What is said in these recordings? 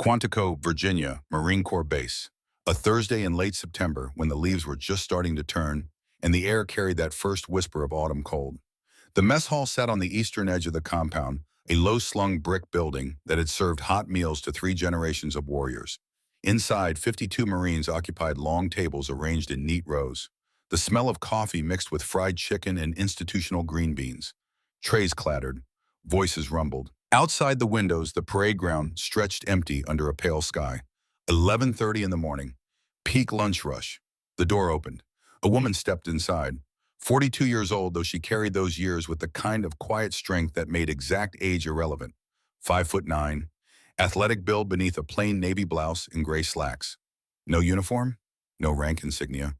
Quantico, Virginia, Marine Corps Base. A Thursday in late September when the leaves were just starting to turn and the air carried that first whisper of autumn cold. The mess hall sat on the eastern edge of the compound, a low-slung brick building that had served hot meals to 3 generations of warriors. Inside, 52 Marines occupied long tables arranged in neat rows. The smell of coffee mixed with fried chicken and institutional green beans. Trays clattered. Voices rumbled. Outside the windows, the parade ground stretched empty under a pale sky. 11:30 in the morning. Peak lunch rush. The door opened. A woman stepped inside. 42 years old, though she carried those years with the kind of quiet strength that made exact age irrelevant. 5'9", athletic build beneath a plain navy blouse and gray slacks. No uniform, no rank insignia.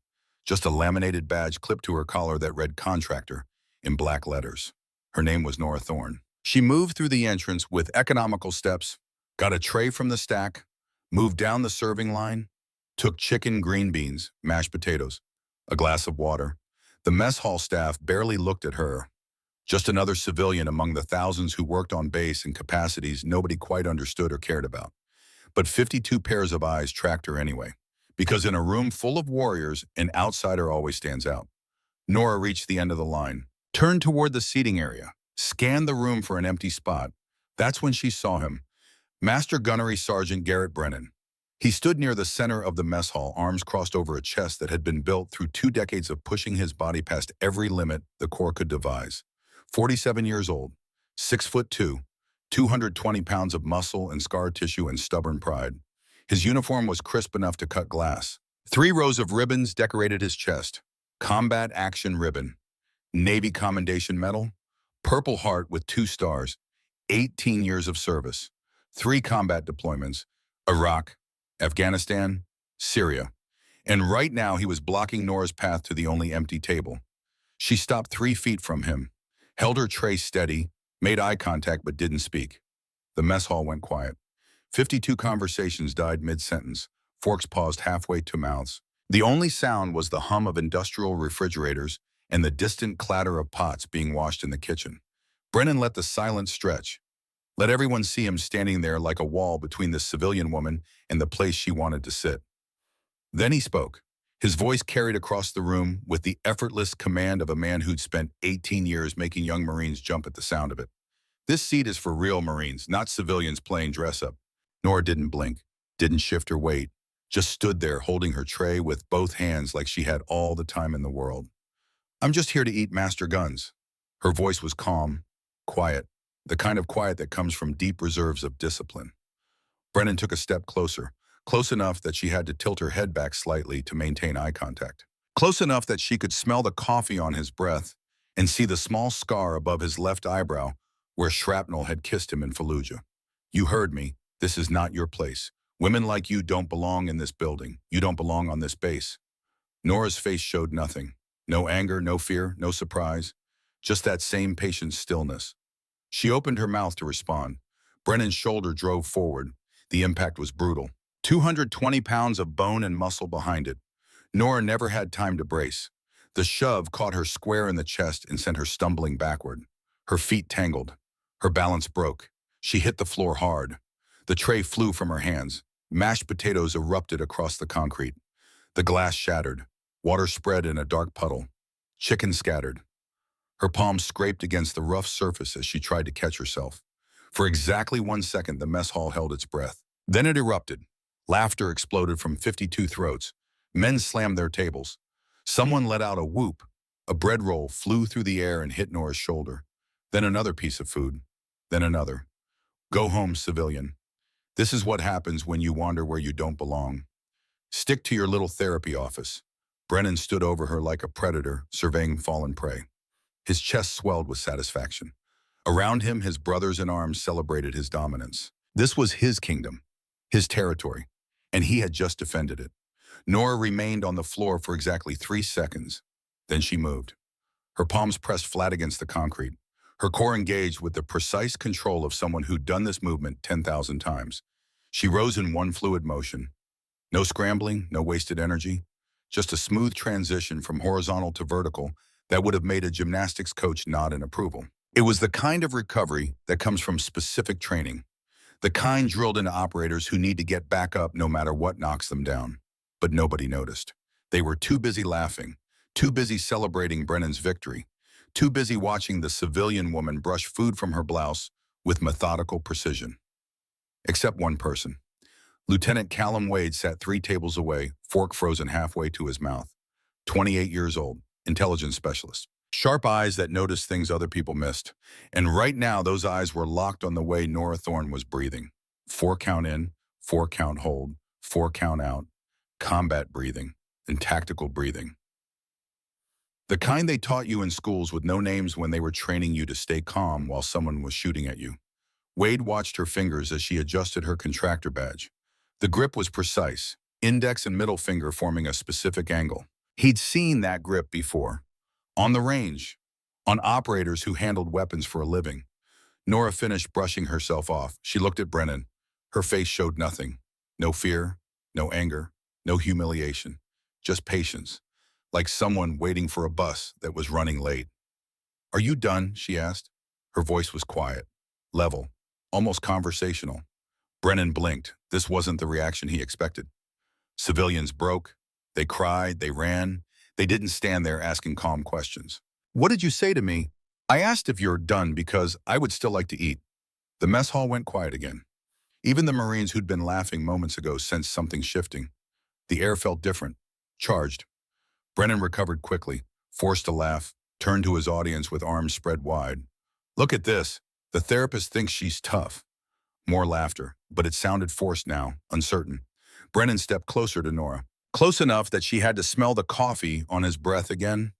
Just a laminated badge clipped to her collar that read contractor in black letters. Her name was Nora Thorne. She moved through the entrance with economical steps, got a tray from the stack, moved down the serving line, took chicken, green beans, mashed potatoes, a glass of water. The mess hall staff barely looked at her. Just another civilian among the thousands who worked on base in capacities nobody quite understood or cared about. But 52 pairs of eyes tracked her anyway, because in a room full of warriors, an outsider always stands out. Nora reached the end of the line, turned toward the seating area, scanned the room for an empty spot. That's when she saw him, Master Gunnery Sergeant Garrett Brennan. He stood near the center of the mess hall, arms crossed over a chest that had been built through 2 decades of pushing his body past every limit the Corps could devise. 47 years old, 6'2", 220 pounds of muscle and scar tissue and stubborn pride. His uniform was crisp enough to cut glass. 3 rows of ribbons decorated his chest. Combat Action Ribbon, Navy Commendation Medal, Purple Heart with 2 stars, 18 years of service, 3 combat deployments, Iraq, Afghanistan, Syria. And right now he was blocking Nora's path to the only empty table. She stopped 3 feet from him, held her tray steady, made eye contact but didn't speak. The mess hall went quiet. 52 conversations died mid-sentence, forks paused halfway to mouths. The only sound was the hum of industrial refrigerators and the distant clatter of pots being washed in the kitchen. Brennan let the silence stretch. Let everyone see him standing there like a wall between the civilian woman and the place she wanted to sit. Then he spoke. His voice carried across the room with the effortless command of a man who'd spent 18 years making young Marines jump at the sound of it. This seat is for real Marines, not civilians playing dress-up. Nora didn't blink, didn't shift her weight, just stood there holding her tray with both hands like she had all the time in the world. "I'm just here to eat master guns." Her voice was calm, quiet, the kind of quiet that comes from deep reserves of discipline. Brennan took a step closer, close enough that she had to tilt her head back slightly to maintain eye contact. Close enough that she could smell the coffee on his breath and see the small scar above his left eyebrow where shrapnel had kissed him in Fallujah. "You heard me. This is not your place. Women like you don't belong in this building. You don't belong on this base." Nora's face showed nothing. No anger, no fear, no surprise. Just that same patient stillness. She opened her mouth to respond. Brennan's shoulder drove forward. The impact was brutal. 220 pounds of bone and muscle behind it. Nora never had time to brace. The shove caught her square in the chest and sent her stumbling backward. Her feet tangled. Her balance broke. She hit the floor hard. The tray flew from her hands. Mashed potatoes erupted across the concrete. The glass shattered. Water spread in a dark puddle. Chicken scattered. Her palms scraped against the rough surface as she tried to catch herself. For exactly 1 second, the mess hall held its breath. Then it erupted. Laughter exploded from 52 throats. Men slammed their tables. Someone let out a whoop. A bread roll flew through the air and hit Nora's shoulder. Then another piece of food. Then another. "Go home, civilian. This is what happens when you wander where you don't belong. Stick to your little therapy office." Brennan stood over her like a predator, surveying fallen prey. His chest swelled with satisfaction. Around him, his brothers in arms celebrated his dominance. This was his kingdom, his territory, and he had just defended it. Nora remained on the floor for exactly 3 seconds. Then she moved. Her palms pressed flat against the concrete, her core engaged with the precise control of someone who'd done this movement 10,000 times. She rose in one fluid motion. No scrambling, no wasted energy. Just a smooth transition from horizontal to vertical that would have made a gymnastics coach nod in approval. It was the kind of recovery that comes from specific training, The kind drilled into operators who need to get back up no matter what knocks them down. But nobody noticed. They were too busy laughing, too busy celebrating Brennan's victory, too busy watching the civilian woman brush food from her blouse with methodical precision. Except one person. Lieutenant Callum Wade sat 3 tables away, fork frozen halfway to his mouth. 28 years old, intelligence specialist. Sharp eyes that noticed things other people missed. And right now, those eyes were locked on the way Nora Thorne was breathing. 4 count in, 4 count hold, 4 count out. Combat breathing and tactical breathing. The kind they taught you in schools with no names when they were training you to stay calm while someone was shooting at you. Wade watched her fingers as she adjusted her contractor badge. The grip was precise, index and middle finger forming a specific angle. He'd seen that grip before. On the range, on operators who handled weapons for a living. Nora finished brushing herself off. She looked at Brennan. Her face showed nothing. No fear, no anger, no humiliation. Just patience, like someone waiting for a bus that was running late. "Are you done?" she asked. Her voice was quiet, level, almost conversational. Brennan blinked. This wasn't the reaction he expected. Civilians broke. They cried. They ran. They didn't stand there asking calm questions. "What did you say to me?" "I asked if you're done because I would still like to eat." The mess hall went quiet again. Even the Marines who'd been laughing moments ago sensed something shifting. The air felt different, charged. Brennan recovered quickly, forced to laugh, turned to his audience with arms spread wide. "Look at this. The therapist thinks she's tough." More laughter, but it sounded forced now, uncertain. Brennan stepped closer to Nora. Close enough that she had to smell the coffee on his breath again.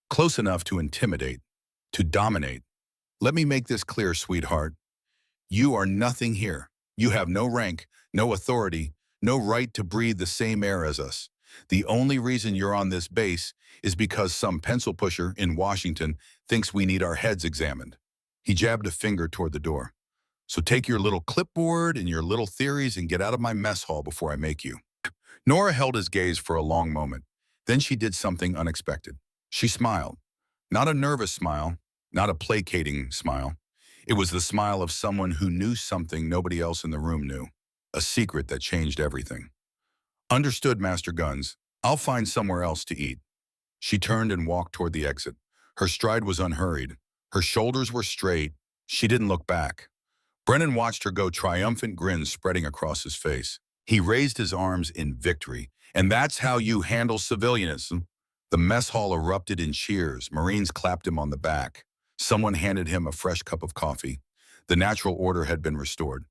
Close enough to intimidate, to dominate. "Let me make this clear, sweetheart. You are nothing here. You have no rank, no authority, no right to breathe the same air as us. The only reason you're on this base is because some pencil pusher in Washington thinks we need our heads examined." He jabbed a finger toward the door. "So take your little clipboard and your little theories and get out of my mess hall before I make you." Nora held his gaze for a long moment. Then she did something unexpected. She smiled. Not a nervous smile, not a placating smile. It was the smile of someone who knew something nobody else in the room knew. A secret that changed everything. "Understood, Master Guns. I'll find somewhere else to eat." She turned and walked toward the exit. Her stride was unhurried. Her shoulders were straight. She didn't look back. Brennan watched her go, triumphant grins spreading across his face. He raised his arms in victory. "And that's how you handle civilianism." The mess hall erupted in cheers. Marines clapped him on the back. Someone handed him a fresh cup of coffee. The natural order had been restored.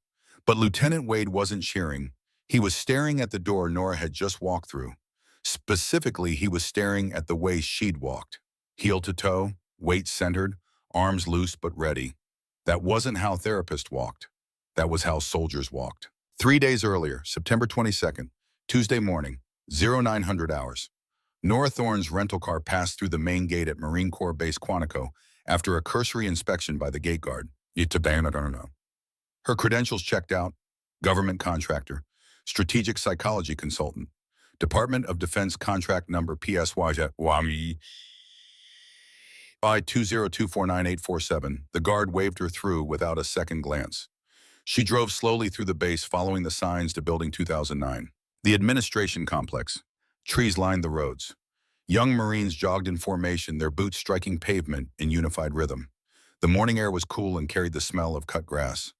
But Lieutenant Wade wasn't cheering. He was staring at the door Nora had just walked through. Specifically, he was staring at the way she'd walked. Heel to toe, weight centered, arms loose but ready. That wasn't how therapists walked. That was how soldiers walked. 3 days earlier, September 22nd, Tuesday morning, 0900 hours. Nora Thorne's rental car passed through the main gate at Marine Corps Base Quantico after a cursory inspection by the gate guard. Her credentials checked out: government contractor, strategic psychology consultant, Department of Defense contract number PSY I202494847. The guard waved her through without a second glance. She drove slowly through the base, following the signs to Building 2009. The administration complex. Trees lined the roads. Young Marines jogged in formation, their boots striking pavement in unified rhythm. The morning air was cool and carried the smell of cut grass.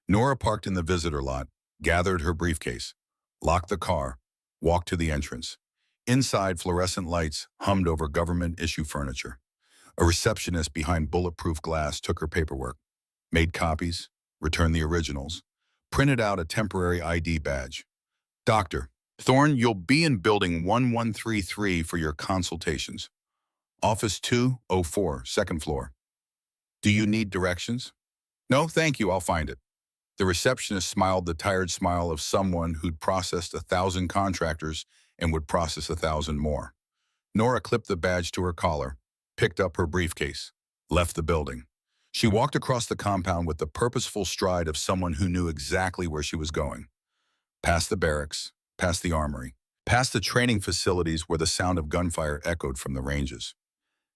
Nora parked in the visitor lot, gathered her briefcase, locked the car, walked to the entrance. Inside, fluorescent lights hummed over government-issue furniture. A receptionist behind bulletproof glass took her paperwork, made copies, returned the originals, printed out a temporary ID badge. "Dr. Thorne, you'll be in building 1133 for your consultations. Office 204, second floor. Do you need directions?" "No, thank you, I'll find it." The receptionist smiled the tired smile of someone who'd processed 1,000 contractors and would process 1,000 more. Nora clipped the badge to her collar, picked up her briefcase, left the building. She walked across the compound with the purposeful stride of someone who knew exactly where she was going. Past the barracks, past the armory, past the training facilities where the sound of gunfire echoed from the ranges.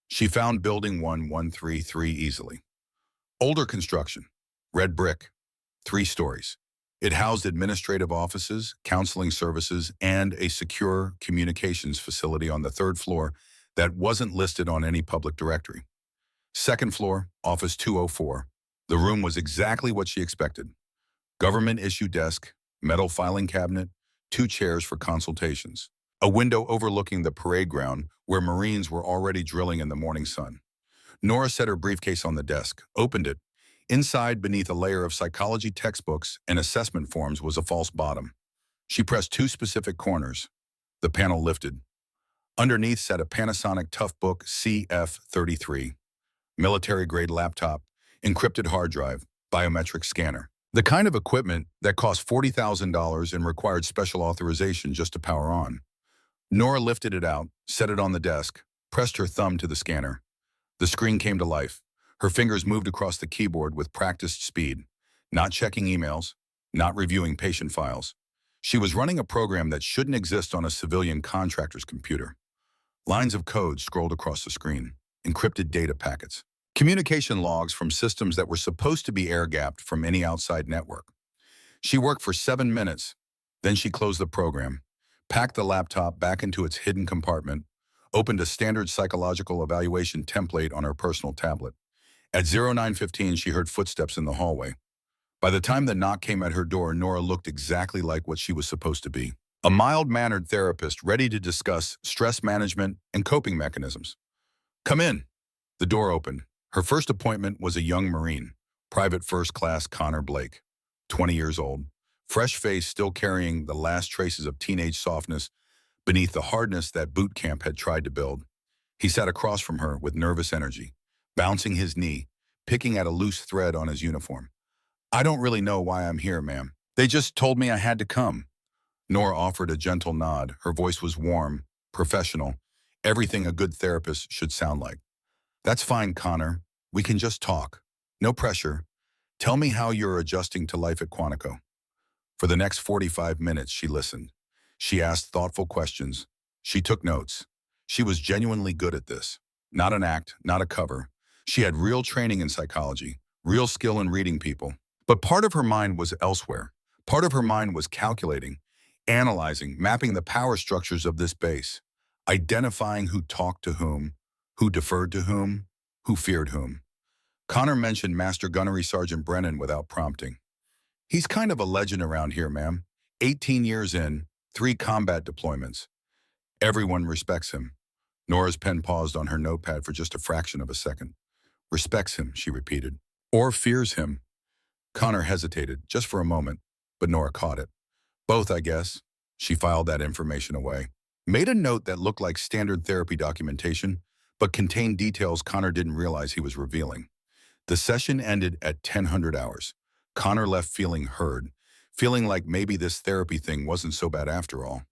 She found Building 1133 easily. Older construction, red brick, 3 stories. It housed administrative offices, counseling services, and a secure communications facility on the third floor that wasn't listed on any public directory. Second floor, Office 204. The room was exactly what she expected. Government issue desk, metal filing cabinet, 2 chairs for consultations. A window overlooking the parade ground where Marines were already drilling in the morning sun. Nora set her briefcase on the desk, opened it. Inside, beneath a layer of psychology textbooks and assessment forms, was a false bottom. She pressed 2 specific corners. The panel lifted. Underneath sat a Panasonic Toughbook CF33, military-grade laptop, encrypted hard drive, biometric scanner. The kind of equipment that cost $40,000 and required special authorization just to power on. Nora lifted it out, set it on the desk, pressed her thumb to the scanner. The screen came to life. Her fingers moved across the keyboard with practiced speed, not checking emails, not reviewing patient files. She was running a program that shouldn't exist on a civilian contractor's computer. Lines of code scrolled across the screen, encrypted data packets, communication logs from systems that were supposed to be air-gapped from any outside network. She worked for 7 minutes, then she closed the program, packed the laptop back into its hidden compartment, opened a standard psychological evaluation template on her personal tablet. At 09:15, she heard footsteps in the hallway. By the time the knock came at her door, Nora looked exactly like what she was supposed to be. A mild-mannered therapist ready to discuss stress management and coping mechanisms. "Come in." The door opened. Her first appointment was a young Marine, Private First Class Connor Blake, 20 years old, fresh face still carrying the last traces of teenage softness beneath the hardness that boot camp had tried to build. He sat across from her with nervous energy, bouncing his knee, picking at a loose thread on his uniform. "I don't really know why I'm here, ma'am. They just told me I had to come." Nora offered a gentle nod. Her voice was warm, professional, everything a good therapist should sound like. "That's fine, Connor. We can just talk. No pressure. Tell me how you're adjusting to life at Quantico." For the next 45 minutes, she listened. She asked thoughtful questions. She took notes. She was genuinely good at this. Not an act, not a cover. She had real training in psychology, real skill in reading people. But part of her mind was elsewhere. Part of her mind was calculating, analyzing, mapping the power structures of this base, identifying who talked to whom, who deferred to whom, who feared whom. Connor mentioned Master Gunnery Sergeant Brennan without prompting. "He's kind of a legend around here, ma'am. 18 years in, 3 combat deployments. Everyone respects him." Nora's pen paused on her notepad for just a fraction of a second. "Respects him," she repeated. "Or fears him." Connor hesitated, just for a moment, but Nora caught it. "Both, I guess." She filed that information away. Made a note that looked like standard therapy documentation, but contained details Connor didn't realize he was revealing. The session ended at 1000 hours. Connor left feeling heard, feeling like maybe this therapy thing wasn't so bad after all.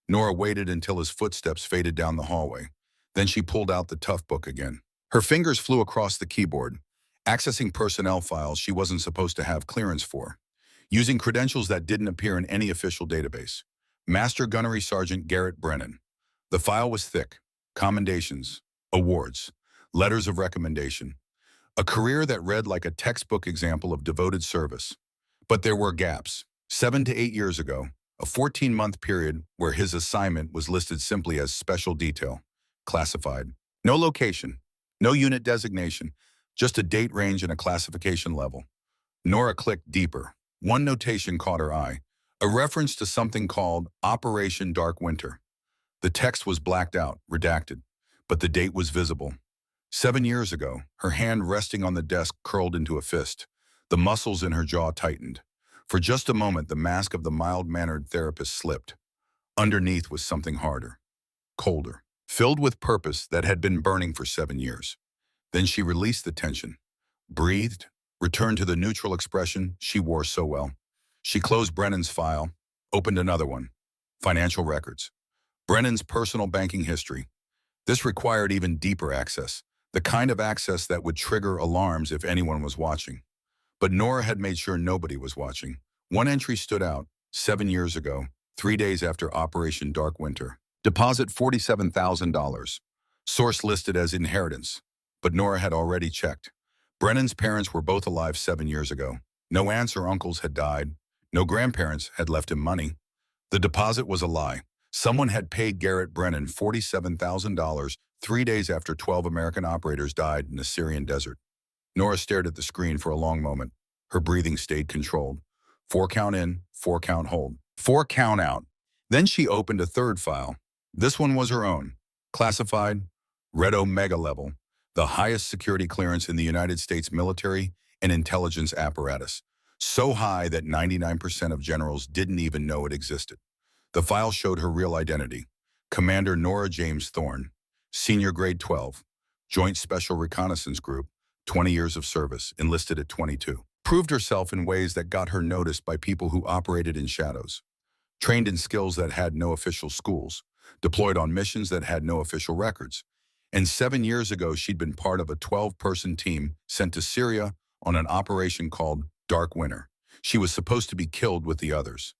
Nora waited until his footsteps faded down the hallway. Then she pulled out the Toughbook again. Her fingers flew across the keyboard, accessing personnel files she wasn't supposed to have clearance for, using credentials that didn't appear in any official database. Master Gunnery Sergeant Garrett Brennan. The file was thick. Commendations, awards, letters of recommendation. A career that read like a textbook example of devoted service. But there were gaps. 7 to 8 years ago, a 14-month period where his assignment was listed simply as special detail, classified. No location, no unit designation, just a date range and a classification level. Nora clicked deeper. One notation caught her eye, a reference to something called Operation Dark Winter. The text was blacked out, redacted, but the date was visible. 7 years ago, her hand resting on the desk curled into a fist. The muscles in her jaw tightened. For just a moment, the mask of the mild-mannered therapist slipped. Underneath was something harder, colder, filled with purpose that had been burning for 7 years. Then she released the tension, breathed, returned to the neutral expression she wore so well. She closed Brennan's file, opened another one. Financial records. Brennan's personal banking history. This required even deeper access, the kind of access that would trigger alarms if anyone was watching. But Nora had made sure nobody was watching. One entry stood out, 7 years ago, 3 days after Operation Dark Winter. Deposit $47,000. Source listed as inheritance. But Nora had already checked. Brennan's parents were both alive 7 years ago. No aunts or uncles had died. No grandparents had left him money. The deposit was a lie. Someone had paid Garrett Brennan $47,000 3 days after 12 American operators died in the Syrian desert. Nora stared at the screen for a long moment. Her breathing stayed controlled. 4 count in, 4 count hold. 4 count out. Then she opened a third file. This one was her own. Classified, Red Omega level, the highest security clearance in the United States military and intelligence apparatus. So high that 99% of generals didn't even know it existed. The file showed her real identity. Commander Nora James Thorne, senior grade 12, Joint Special Reconnaissance Group, 20 years of service, enlisted at 22. Proved herself in ways that got her noticed by people who operated in shadows. Trained in skills that had no official schools. Deployed on missions that had no official records. And 7 years ago, she'd been part of a 12-person team sent to Syria on an operation called Dark Winter. She was supposed to be killed with the others.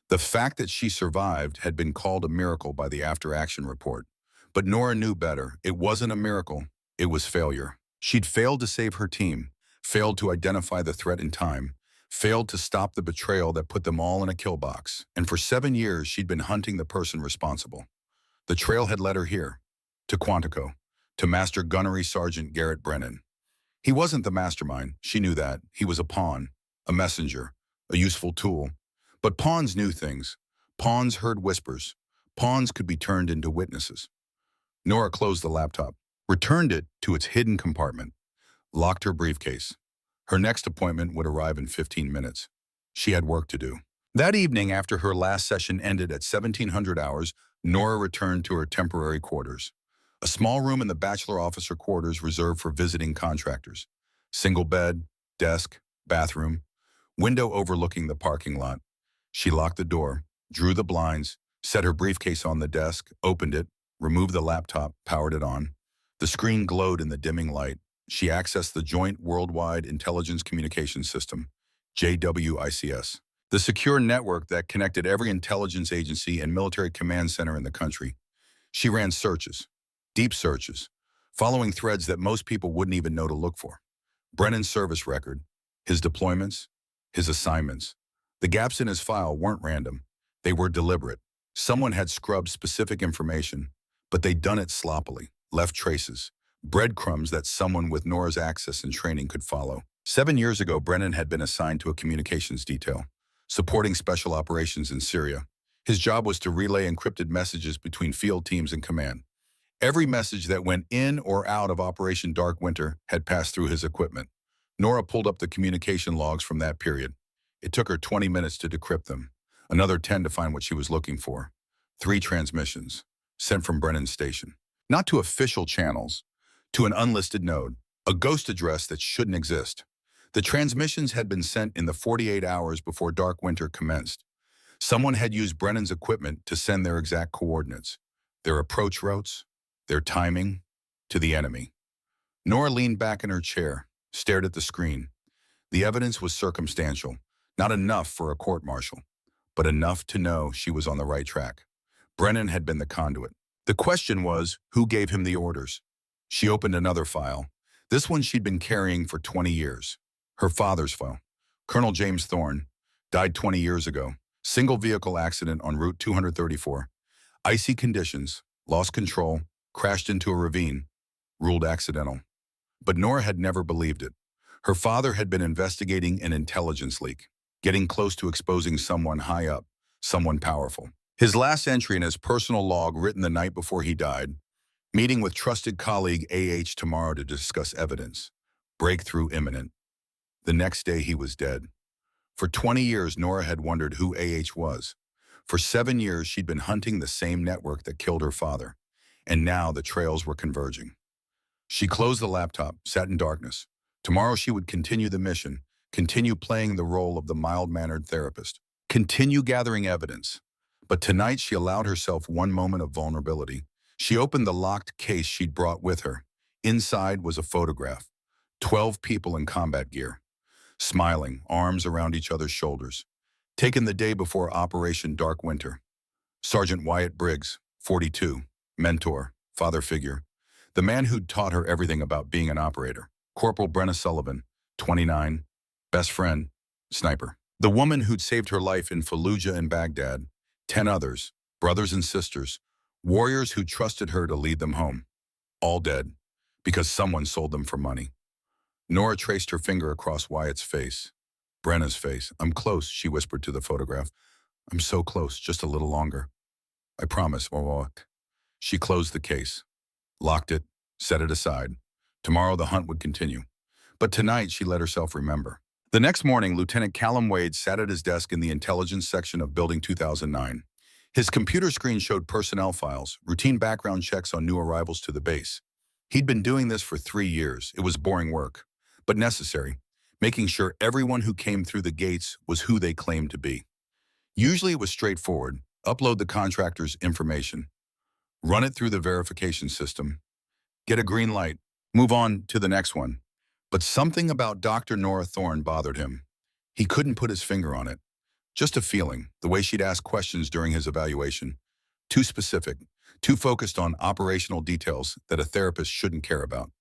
The fact that she survived had been called a miracle by the after-action report. But Nora knew better. It wasn't a miracle. It was failure. She'd failed to save her team, failed to identify the threat in time, failed to stop the betrayal that put them all in a kill box. And for 7 years, she'd been hunting the person responsible. The trail had led her here, to Quantico, to Master Gunnery Sergeant Garrett Brennan. He wasn't the mastermind. She knew that. He was a pawn, a messenger, a useful tool. But pawns knew things. Pawns heard whispers. Pawns could be turned into witnesses. Nora closed the laptop, returned it to its hidden compartment, locked her briefcase. Her next appointment would arrive in 15 minutes. She had work to do. That evening, after her last session ended at 1700 hours, Nora returned to her temporary quarters. A small room in the bachelor officer quarters reserved for visiting contractors. Single bed, desk, bathroom, window overlooking the parking lot. She locked the door, drew the blinds, set her briefcase on the desk, opened it, removed the laptop, powered it on. The screen glowed in the dimming light. She accessed the Joint Worldwide Intelligence Communication System, JWICS, the secure network that connected every intelligence agency and military command center in the country. She ran searches, deep searches, following threads that most people wouldn't even know to look for. Brennan's service record, his deployments, his assignments. The gaps in his file weren't random. They were deliberate. Someone had scrubbed specific information, but they'd done it sloppily, left traces, breadcrumbs that someone with Nora's access and training could follow. 7 years ago, Brennan had been assigned to a communications detail, supporting special operations in Syria. His job was to relay encrypted messages between field teams and command. Every message that went in or out of Operation Dark Winter had passed through his equipment. Nora pulled up the communication logs from that period. It took her 20 minutes to decrypt them, another 10 to find what she was looking for. 3 transmissions, sent from Brennan's station. Not to official channels, to an unlisted node, a ghost address that shouldn't exist. The transmissions had been sent in the 48 hours before Dark Winter commenced. Someone had used Brennan's equipment to send their exact coordinates, their approach routes, their timing, to the enemy. Nora leaned back in her chair, stared at the screen. The evidence was circumstantial, not enough for a court-martial, but enough to know she was on the right track. Brennan had been the conduit. The question was, who gave him the orders? She opened another file. This one she'd been carrying for 20 years. Her father's file. Colonel James Thorne, died 20 years ago. Single vehicle accident on Route 234. Icy conditions, lost control, crashed into a ravine, ruled accidental. But Nora had never believed it. Her father had been investigating an intelligence leak, getting close to exposing someone high up, someone powerful. His last entry in his personal log, written the night before he died, meeting with trusted colleague AH tomorrow to discuss evidence. Breakthrough imminent. The next day he was dead. For 20 years, Nora had wondered who AH was. For 7 years, she'd been hunting the same network that killed her father. And now the trails were converging. She closed the laptop, sat in darkness. Tomorrow she would continue the mission, continue playing the role of the mild-mannered therapist, continue gathering evidence. But tonight she allowed herself one moment of vulnerability. She opened the locked case she'd brought with her. Inside was a photograph. 12 people in combat gear, smiling, arms around each other's shoulders. Taken the day before Operation Dark Winter. Sergeant Wyatt Briggs, 42, mentor, father figure. The man who'd taught her everything about being an operator. Corporal Brenna Sullivan, 29, best friend, sniper. The woman who'd saved her life in Fallujah and Baghdad, 10 others, brothers and sisters, warriors who trusted her to lead them home, all dead because someone sold them for money. Nora traced her finger across Wyatt's face, Brenna's face. "I'm close," she whispered to the photograph. "I'm so close, just a little longer. I promise." She closed the case, locked it, set it aside. Tomorrow the hunt would continue. But tonight she let herself remember. The next morning, Lieutenant Callum Wade sat at his desk in the intelligence section of Building 2009. His computer screen showed personnel files, routine background checks on new arrivals to the base. He'd been doing this for 3 years. It was boring work, but necessary, making sure everyone who came through the gates was who they claimed to be. Usually it was straightforward. Upload the contractor's information, run it through the verification system, get a green light, move on to the next one. But something about Dr. Nora Thorne bothered him. He couldn't put his finger on it. Just a feeling, the way she'd ask questions during his evaluation. Too specific, too focused on operational details that a therapist shouldn't care about.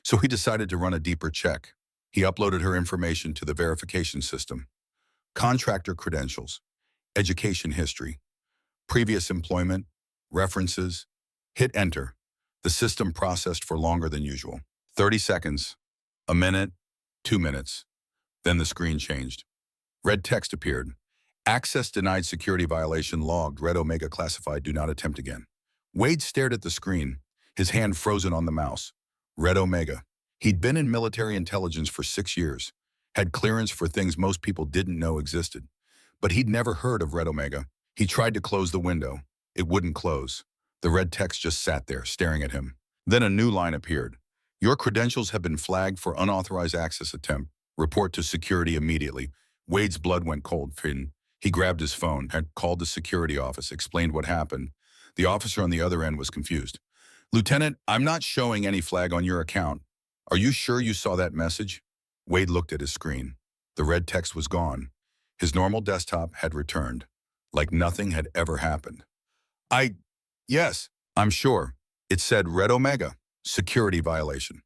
So he decided to run a deeper check. He uploaded her information to the verification system. Contractor credentials, education history, previous employment, references. Hit enter. The system processed for longer than usual. 30 seconds, a minute, 2 minutes. Then the screen changed. Red text appeared. Access denied, security violation logged, Red Omega classified, do not attempt again. Wade stared at the screen, his hand frozen on the mouse. Red Omega. He'd been in military intelligence for 6 years, had clearance for things most people didn't know existed. But he'd never heard of Red Omega. He tried to close the window. It wouldn't close. The red text just sat there, staring at him. Then a new line appeared. Your credentials have been flagged for unauthorized access attempt. Report to security immediately. Wade's blood went cold. He grabbed his phone, had called the security office, explained what happened. The officer on the other end was confused. "Lieutenant, I'm not showing any flag on your account. Are you sure you saw that message?" Wade looked at his screen. The red text was gone. His normal desktop had returned, like nothing had ever happened. Yes, I'm sure." It said Red Omega, security violation.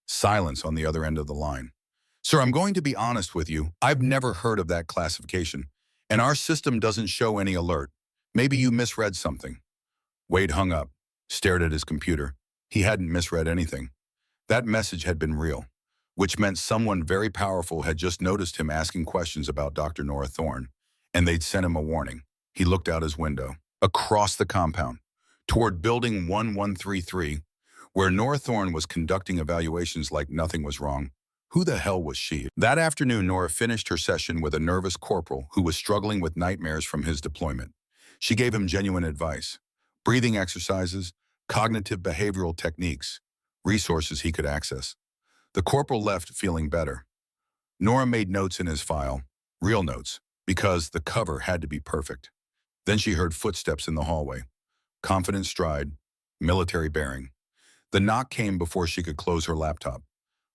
Silence on the other end of the line. "Sir, I'm going to be honest with you. I've never heard of that classification, and our system doesn't show any alert. Maybe you misread something." Wade hung up, stared at his computer. He hadn't misread anything. That message had been real, which meant someone very powerful had just noticed him asking questions about Dr. Nora Thorne, and they'd sent him a warning. He looked out his window, across the compound, toward Building 1133, where Nora Thorne was conducting evaluations like nothing was wrong. Who the hell was she? That afternoon, Nora finished her session with a nervous corporal who was struggling with nightmares from his deployment. She gave him genuine advice, breathing exercises, cognitive behavioral techniques, resources he could access. The corporal left feeling better. Nora made notes in his file, real notes, because the cover had to be perfect. Then she heard footsteps in the hallway. Confident stride, military bearing. The knock came before she could close her laptop.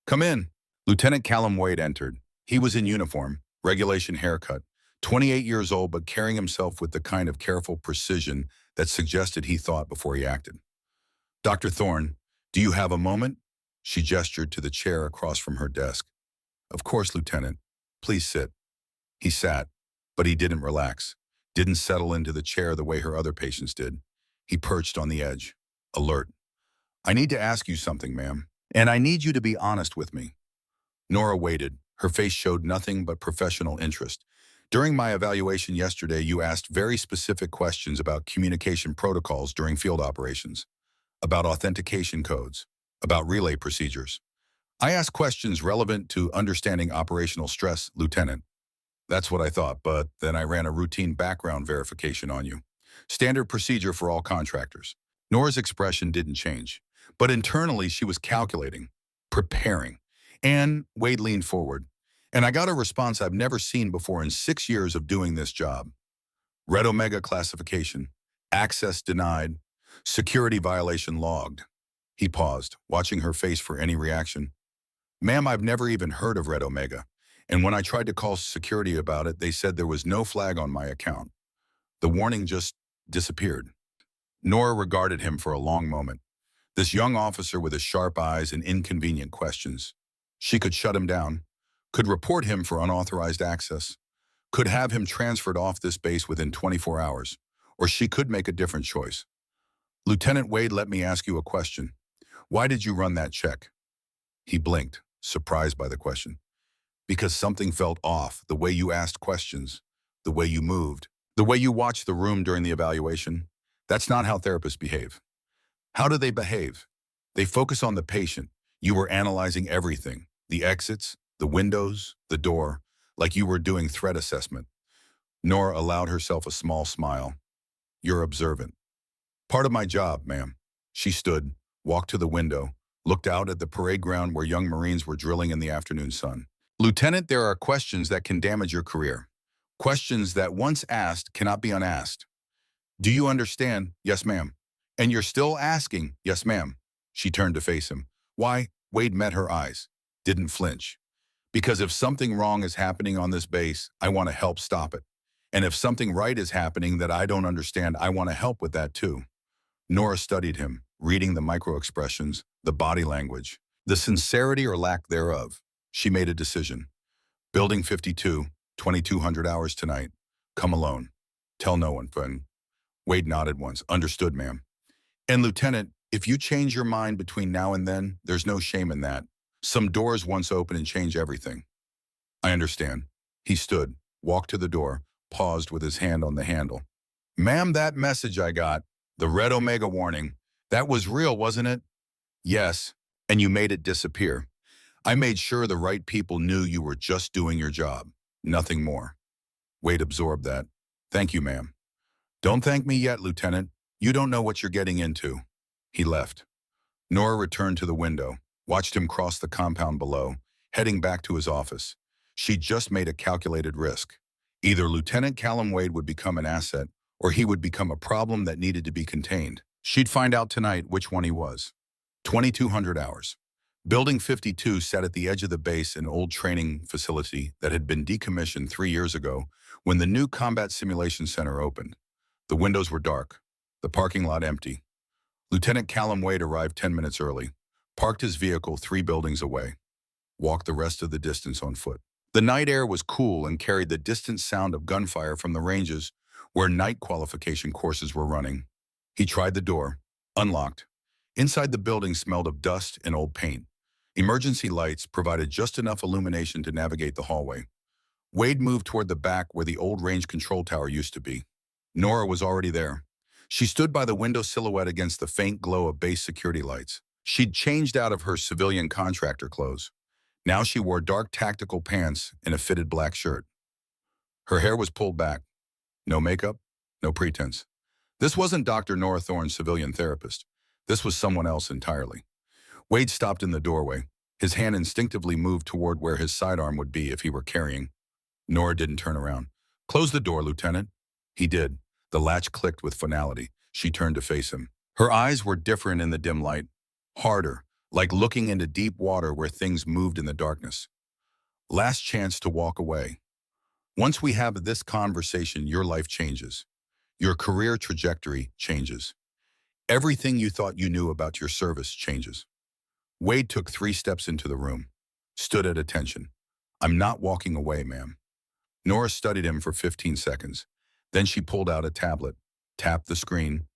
"Come in." Lieutenant Callum Wade entered. He was in uniform, regulation haircut, 28 years old, but carrying himself with the kind of careful precision that suggested he thought before he acted. "Dr. Thorne, do you have a moment?" She gestured to the chair across from her desk. "Of course, Lieutenant. Please sit." He sat, but he didn't relax, didn't settle into the chair the way her other patients did. He perched on the edge, alert. "I need to ask you something, ma'am, and I need you to be honest with me." Nora waited. Her face showed nothing but professional interest. "During my evaluation yesterday, you asked very specific questions about communication protocols during field operations, about authentication codes, about relay procedures. I asked questions relevant to understanding operational stress, Lieutenant." "That's what I thought, but then I ran a routine background verification on you. Standard procedure for all contractors." Nora's expression didn't change, but internally she was calculating, preparing. And Wade leaned forward. "And I got a response I've never seen before in 6 years of doing this job. Red Omega classification, access denied, security violation logged." He paused, watching her face for any reaction. "Ma'am, I've never even heard of Red Omega. And when I tried to call security about it, they said there was no flag on my account. The warning just disappeared." Nora regarded him for a long moment. This young officer with his sharp eyes and inconvenient questions. She could shut him down, could report him for unauthorized access, could have him transferred off this base within 24 hours, or she could make a different choice. Lieutenant Wade, let me ask you a question. Why did you run that check? He blinked, surprised by the question. Because something felt off, the way you asked questions, the way you moved, the way you watched the room during the evaluation. That's not how therapists behave. How do they behave? They focus on the patient. You were analyzing everything, the exits, the windows, the door, like you were doing threat assessment. Nora allowed herself a small smile. You're observant. Part of my job, ma'am. She stood, walked to the window, looked out at the parade ground where young Marines were drilling in the afternoon sun. Lieutenant, there are questions that can damage your career. Questions that once asked cannot be unasked. Do you understand? Yes, ma'am. And you're still asking? Yes, ma'am. She turned to face him. Why? Wade met her eyes, didn't flinch. Because if something wrong is happening on this base, I want to help stop it. And if something right is happening that I don't understand, I want to help with that too. Nora studied him, reading the micro-expressions, the body language, the sincerity or lack thereof. She made a decision. Building 52, 2200 hours tonight. Come alone. Tell no one, friend. Wade nodded once. Understood, ma'am. And Lieutenant, if you change your mind between now and then, there's no shame in that. Some doors once open and change everything. I understand. He stood, walked to the door, paused with his hand on the handle. Ma'am, that message I got, the red Omega warning, that was real, wasn't it? Yes, and you made it disappear. I made sure the right people knew you were just doing your job, nothing more. Wade absorbed that. Thank you, ma'am. Don't thank me yet, Lieutenant. You don't know what you're getting into. He left. Nora returned to the window, watched him cross the compound below, heading back to his office. She'd just made a calculated risk. Either Lieutenant Callum Wade would become an asset, or he would become a problem that needed to be contained. She'd find out tonight which one he was. 2200 hours. Building 52 sat at the edge of the base, an old training facility that had been decommissioned 3 years ago when the new Combat Simulation Center opened. The windows were dark, the parking lot empty. Lieutenant Callum Wade arrived 10 minutes early, parked his vehicle 3 buildings away, walked the rest of the distance on foot. The night air was cool and carried the distant sound of gunfire from the ranges where night qualification courses were running. He tried the door, unlocked. Inside the building smelled of dust and old paint. Emergency lights provided just enough illumination to navigate the hallway. Wade moved toward the back where the old range control tower used to be. Nora was already there. She stood by the window silhouette against the faint glow of base security lights. She'd changed out of her civilian contractor clothes. Now she wore dark tactical pants and a fitted black shirt. Her hair was pulled back. No makeup, no pretense. This wasn't Dr. Nora Thorne's civilian therapist. This was someone else entirely. Wade stopped in the doorway. His hand instinctively moved toward where his sidearm would be if he were carrying. Nora didn't turn around. Close the door, Lieutenant. He did. The latch clicked with finality. She turned to face him. Her eyes were different in the dim light. Harder, like looking into deep water where things moved in the darkness. Last chance to walk away. Once we have this conversation, your life changes. Your career trajectory changes. Everything you thought you knew about your service changes. Wade took 3 steps into the room, stood at attention. I'm not walking away, ma'am. Nora studied him for 15 seconds. Then she pulled out a tablet, tapped the screen,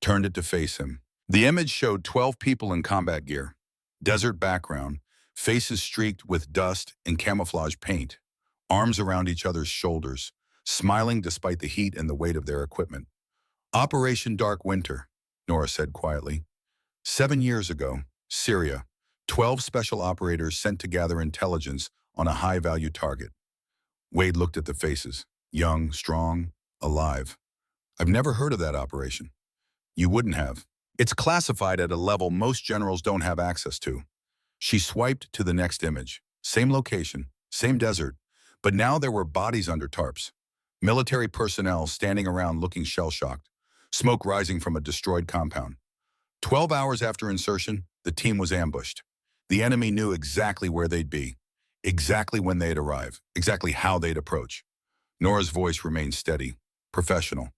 turned it to face him. The image showed 12 people in combat gear, desert background, faces streaked with dust and camouflage paint, arms around each other's shoulders, smiling despite the heat and the weight of their equipment. Operation Dark Winter, Nora said quietly. 7 years ago, Syria, 12 special operators sent to gather intelligence on a high-value target. Wade looked at the faces, young, strong, alive. I've never heard of that operation. You wouldn't have. It's classified at a level most generals don't have access to. She swiped to the next image. Same location, same desert, but now there were bodies under tarps. Military personnel standing around looking shell-shocked, smoke rising from a destroyed compound. 12 hours after insertion, the team was ambushed. The enemy knew exactly where they'd be, exactly when they'd arrive, exactly how they'd approach. Nora's voice remained steady, professional,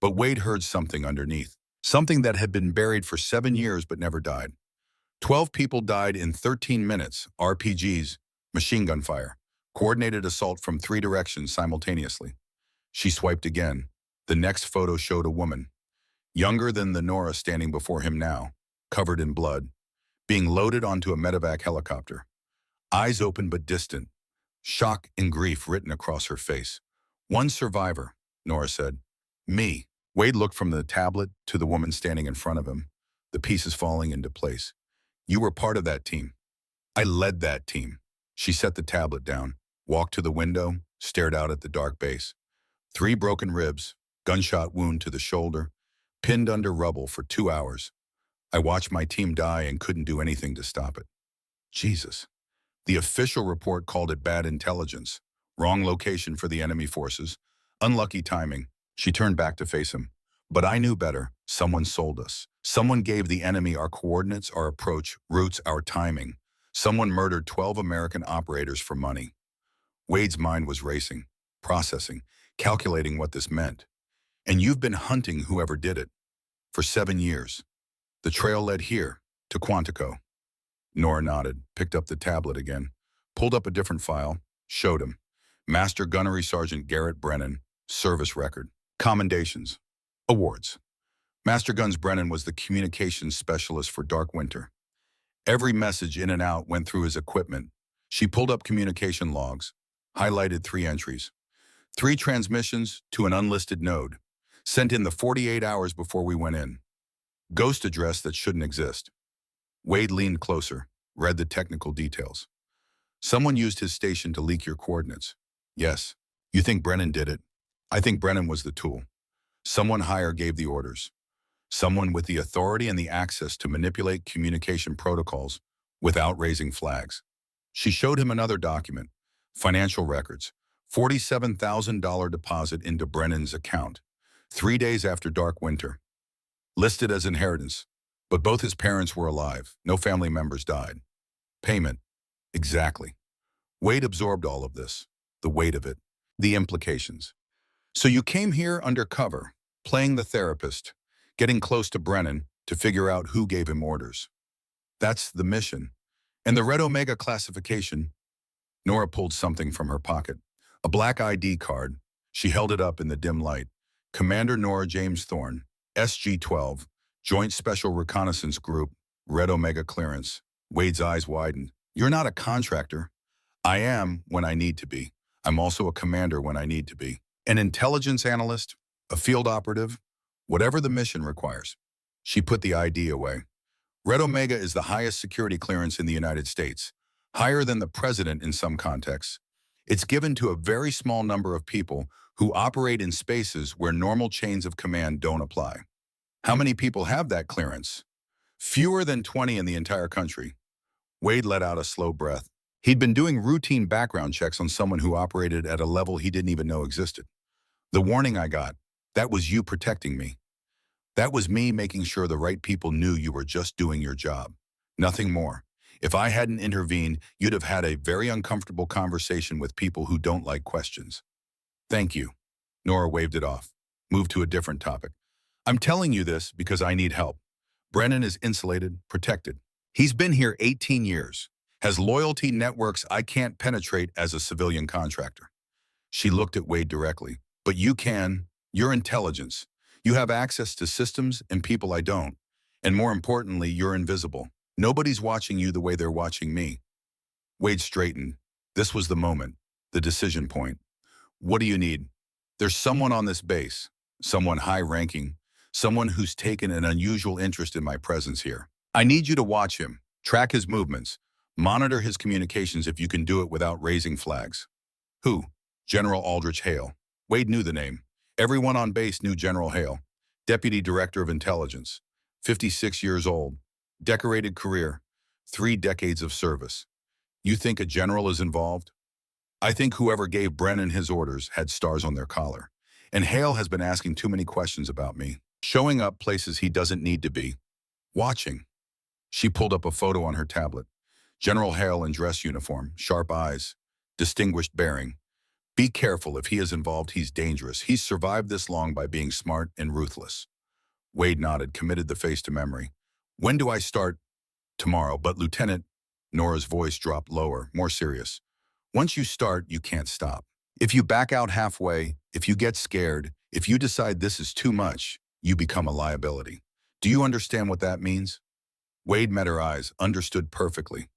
but Wade heard something underneath, something that had been buried for 7 years but never died. 12 people died in 13 minutes, RPGs, machine gun fire, Coordinated assault from 3 directions simultaneously. She swiped again. The next photo showed a woman, younger than the Nora standing before him now, covered in blood, being loaded onto a medevac helicopter. Eyes open but distant, shock and grief written across her face. One survivor, Nora said. Me. Wade looked from the tablet to the woman standing in front of him, the pieces falling into place. You were part of that team. I led that team. She set the tablet down, walked to the window, stared out at the dark base. 3 broken ribs, gunshot wound to the shoulder, pinned under rubble for 2 hours. I watched my team die and couldn't do anything to stop it. Jesus. The official report called it bad intelligence, wrong location for the enemy forces, unlucky timing. She turned back to face him. But I knew better. Someone sold us. Someone gave the enemy our coordinates, our approach, routes, our timing. Someone murdered 12 American operators for money. Wade's mind was racing, processing, calculating what this meant. And you've been hunting whoever did it for 7 years. The trail led here, to Quantico. Nora nodded, picked up the tablet again, pulled up a different file, showed him. Master Gunnery Sergeant Garrett Brennan, service record, commendations, awards. Master Guns Brennan was the communications specialist for Dark Winter. Every message in and out went through his equipment. She pulled up communication logs, highlighted 3 entries. 3 transmissions to an unlisted node, sent in the 48 hours before we went in. Ghost address that shouldn't exist. Wade leaned closer, read the technical details. Someone used his station to leak your coordinates. Yes. You think Brennan did it? I think Brennan was the tool. Someone higher gave the orders. Someone with the authority and the access to manipulate communication protocols without raising flags. She showed him another document, financial records, $47,000 deposit into Brennan's account, 3 days after Dark Winter. Listed as inheritance, but both his parents were alive. No family members died. Payment. Exactly. Wade absorbed all of this, the weight of it, the implications. So you came here undercover, playing the therapist, getting close to Brennan to figure out who gave him orders. That's the mission. And the Red Omega classification. Nora pulled something from her pocket. A black ID card. She held it up in the dim light. Commander Nora James Thorne, SG-12, Joint Special Reconnaissance Group, Red Omega clearance. Wade's eyes widened. You're not a contractor. I am when I need to be. I'm also a commander when I need to be. An intelligence analyst, a field operative, whatever the mission requires. She put the ID away. Red Omega is the highest security clearance in the United States, higher than the president in some contexts. It's given to a very small number of people who operate in spaces where normal chains of command don't apply. How many people have that clearance? Fewer than 20 in the entire country. Wade let out a slow breath. He'd been doing routine background checks on someone who operated at a level he didn't even know existed. The warning I got, that was you protecting me. That was me making sure the right people knew you were just doing your job. Nothing more. If I hadn't intervened, you'd have had a very uncomfortable conversation with people who don't like questions. Thank you. Nora waved it off, moved to a different topic. I'm telling you this because I need help. Brennan is insulated, protected. He's been here 18 years, has loyalty networks I can't penetrate as a civilian contractor. She looked at Wade directly. But you can. Your intelligence. You have access to systems and people I don't. And more importantly, you're invisible. Nobody's watching you the way they're watching me. Wade straightened. This was the moment, the decision point. What do you need? There's someone on this base, someone high-ranking, someone who's taken an unusual interest in my presence here. I need you to watch him, track his movements, monitor his communications if you can do it without raising flags. Who? General Aldrich Hale. Wade knew the name. Everyone on base knew General Hale, Deputy Director of Intelligence, 56 years old, decorated career, 3 decades of service. You think a general is involved? I think whoever gave Brennan his orders had stars on their collar. And Hale has been asking too many questions about me, showing up places he doesn't need to be. Watching. She pulled up a photo on her tablet. General Hale in dress uniform, sharp eyes, distinguished bearing. Be careful, if he is involved, he's dangerous. He's survived this long by being smart and ruthless. Wade nodded, committed the face to memory. When do I start? Tomorrow, but Lieutenant, Nora's voice dropped lower, more serious. Once you start, you can't stop. If you back out halfway, if you get scared, if you decide this is too much, you become a liability. Do you understand what that means? Wade met her eyes, understood perfectly.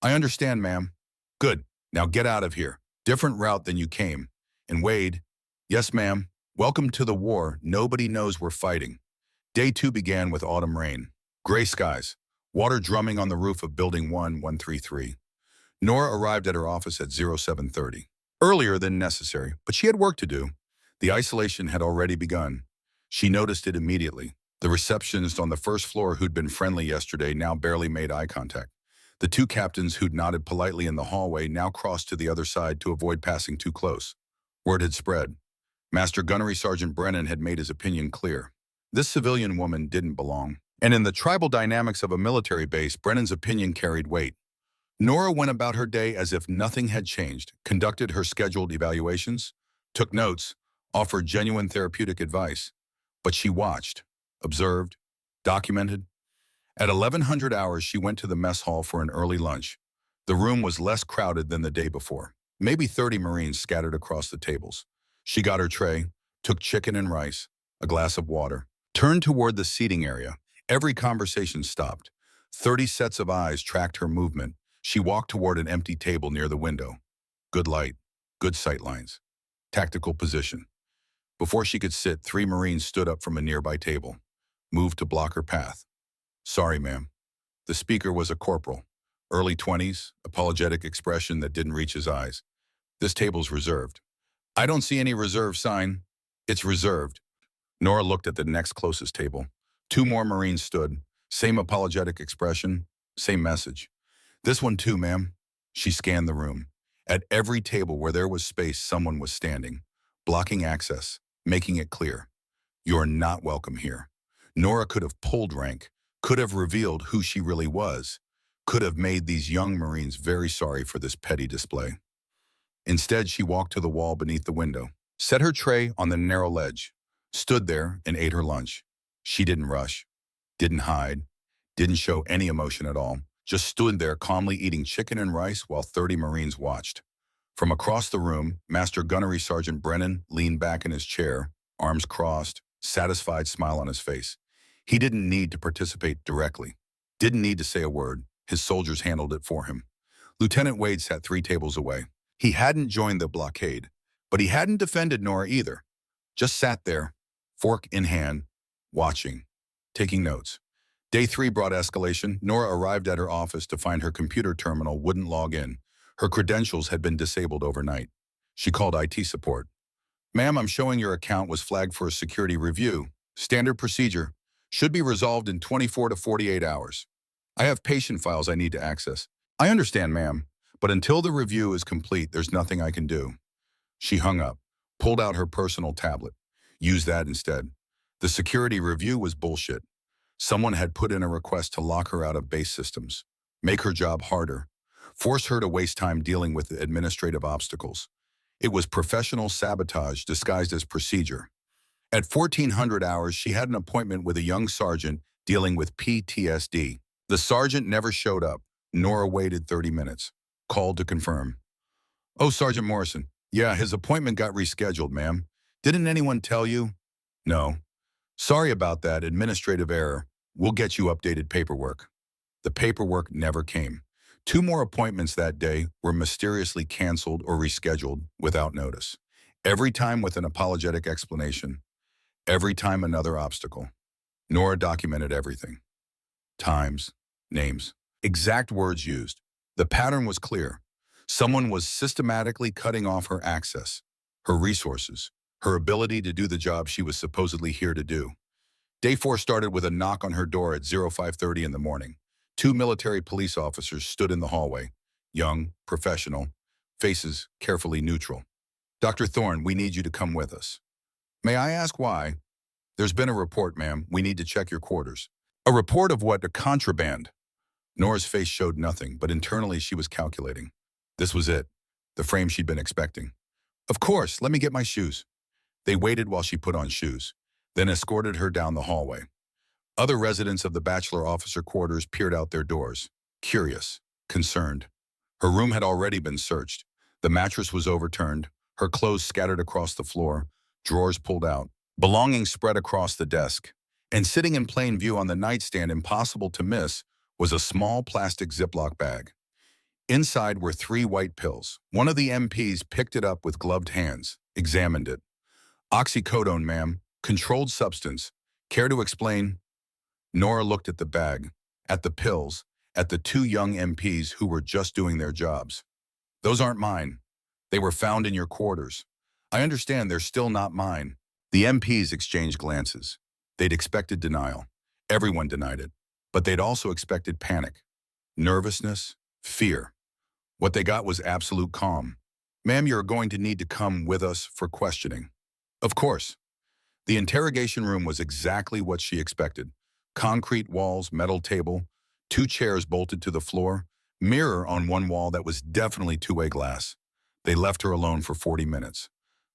I understand, ma'am. Good. Now get out of here. Different route than you came. And Wade, yes, ma'am. Welcome to the war. Nobody knows we're fighting. Day 2 began with autumn rain. Gray skies. Water drumming on the roof of Building 1-133. Nora arrived at her office at 0730. Earlier than necessary, but she had work to do. The isolation had already begun. She noticed it immediately. The receptionist on the first floor who'd been friendly yesterday now barely made eye contact. The 2 captains who'd nodded politely in the hallway now crossed to the other side to avoid passing too close. Word had spread. Master Gunnery Sergeant Brennan had made his opinion clear. This civilian woman didn't belong. And in the tribal dynamics of a military base, Brennan's opinion carried weight. Nora went about her day as if nothing had changed, conducted her scheduled evaluations, took notes, offered genuine therapeutic advice. But she watched, observed, documented. At 1100 hours, she went to the mess hall for an early lunch. The room was less crowded than the day before. Maybe 30 Marines scattered across the tables. She got her tray, took chicken and rice, a glass of water, turned toward the seating area. Every conversation stopped. 30 sets of eyes tracked her movement. She walked toward an empty table near the window. Good light, good sight lines, tactical position. Before she could sit, 3 Marines stood up from a nearby table, moved to block her path. Sorry, ma'am. The speaker was a corporal, early 20s, apologetic expression that didn't reach his eyes. This table's reserved. I don't see any reserve sign. It's reserved. Nora looked at the next closest table. 2 more Marines stood, same apologetic expression, same message. This one too, ma'am. She scanned the room. At every table where there was space, someone was standing, blocking access, making it clear. You're not welcome here. Nora could have pulled rank, could have revealed who she really was, could have made these young Marines very sorry for this petty display. Instead, she walked to the wall beneath the window, set her tray on the narrow ledge, stood there and ate her lunch. She didn't rush, didn't hide, didn't show any emotion at all, just stood there calmly eating chicken and rice while 30 Marines watched. From across the room, Master Gunnery Sergeant Brennan leaned back in his chair, arms crossed, satisfied smile on his face. He didn't need to participate directly, didn't need to say a word. His soldiers handled it for him. Lieutenant Wade sat 3 tables away. He hadn't joined the blockade, but he hadn't defended Nora either. Just sat there, fork in hand, watching, taking notes. Day 3 brought escalation. Nora arrived at her office to find her computer terminal wouldn't log in. Her credentials had been disabled overnight. She called IT support. Ma'am, I'm showing your account was flagged for a security review. Standard procedure. Should be resolved in 24 to 48 hours. I have patient files I need to access. I understand, ma'am, but until the review is complete, there's nothing I can do. She hung up, pulled out her personal tablet. Used that instead. The security review was bullshit. Someone had put in a request to lock her out of base systems, make her job harder, force her to waste time dealing with administrative obstacles. It was professional sabotage disguised as procedure. At 1400 hours, she had an appointment with a young sergeant dealing with PTSD. The sergeant never showed up. Nora waited 30 minutes, called to confirm. Oh, Sergeant Morrison. Yeah, his appointment got rescheduled, ma'am. Didn't anyone tell you? No. Sorry about that, administrative error. We'll get you updated paperwork. The paperwork never came. 2 more appointments that day were mysteriously canceled or rescheduled without notice. Every time with an apologetic explanation. Every time another obstacle. Nora documented everything. Times, names, exact words used. The pattern was clear. Someone was systematically cutting off her access, her resources, her ability to do the job she was supposedly here to do. Day 4 started with a knock on her door at 0530 in the morning. 2 military police officers stood in the hallway, young, professional, faces carefully neutral. Dr. Thorne, we need you to come with us. May I ask why? There's been a report, ma'am. We need to check your quarters. A report of what? A contraband. Nora's face showed nothing, but internally she was calculating. This was it, the frame she'd been expecting. Of course, let me get my shoes. They waited while she put on shoes, then escorted her down the hallway. Other residents of the bachelor officer quarters peered out their doors, curious, concerned. Her room had already been searched. The mattress was overturned, her clothes scattered across the floor, drawers pulled out, belongings spread across the desk. And sitting in plain view on the nightstand, impossible to miss, was a small plastic Ziploc bag. Inside were 3 white pills. One of the MPs picked it up with gloved hands, examined it. Oxycodone, ma'am. Controlled substance. Care to explain? Nora looked at the bag, at the pills, at the 2 young MPs who were just doing their jobs. Those aren't mine. They were found in your quarters. I understand they're still not mine. The MPs exchanged glances. They'd expected denial. Everyone denied it. But they'd also expected panic, nervousness, fear. What they got was absolute calm. Ma'am, you're going to need to come with us for questioning. Of course. The interrogation room was exactly what she expected. Concrete walls, metal table, 2 chairs bolted to the floor, mirror on one wall that was definitely two-way glass. They left her alone for 40 minutes.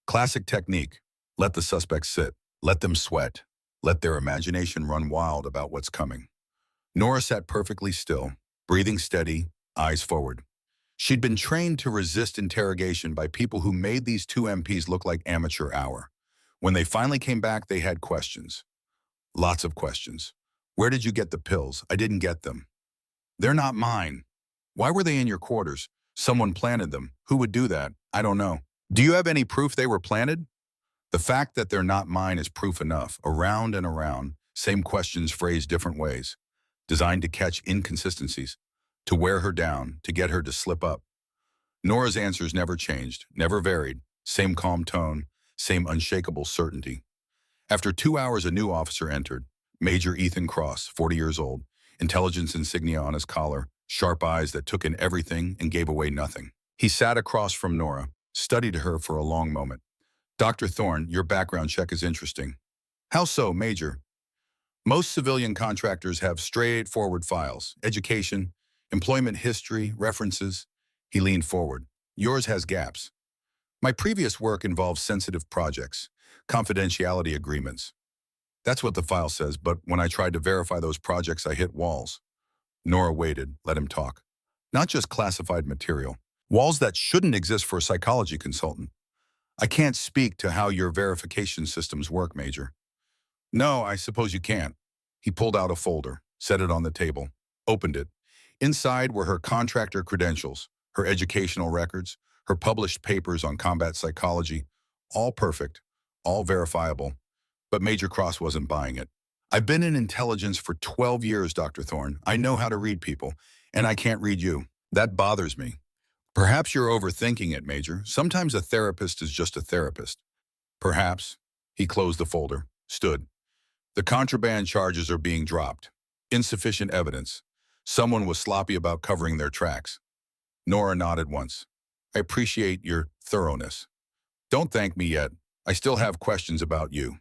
Classic technique. Let the suspects sit. Let them sweat. Let their imagination run wild about what's coming. Nora sat perfectly still, breathing steady, eyes forward. She'd been trained to resist interrogation by people who made these 2 MPs look like amateur hour. When they finally came back, they had questions. Lots of questions. Where did you get the pills? I didn't get them. They're not mine. Why were they in your quarters? Someone planted them. Who would do that? I don't know. Do you have any proof they were planted? The fact that they're not mine is proof enough. Around and around, same questions phrased different ways, designed to catch inconsistencies, to wear her down, to get her to slip up. Nora's answers never changed, never varied. Same calm tone, same unshakable certainty. After 2 hours, a new officer entered. Major Ethan Cross, 40 years old, intelligence insignia on his collar, sharp eyes that took in everything and gave away nothing. He sat across from Nora, studied her for a long moment. Dr. Thorne, your background check is interesting. How so, Major? Most civilian contractors have straightforward files, education, employment history, references. He leaned forward. Yours has gaps. My previous work involved sensitive projects, confidentiality agreements. That's what the file says, but when I tried to verify those projects, I hit walls. Nora waited, let him talk. Not just classified material. Walls that shouldn't exist for a psychology consultant. I can't speak to how your verification systems work, Major. No, I suppose you can't. He pulled out a folder, set it on the table, opened it. Inside were her contractor credentials, her educational records, her published papers on combat psychology, all perfect, all verifiable. But Major Cross wasn't buying it. I've been in intelligence for 12 years, Dr. Thorne. I know how to read people, and I can't read you. That bothers me. Perhaps you're overthinking it, Major. Sometimes a therapist is just a therapist. Perhaps. He closed the folder, stood. The contraband charges are being dropped. Insufficient evidence. Someone was sloppy about covering their tracks. Nora nodded once. I appreciate your thoroughness. Don't thank me yet. I still have questions about you.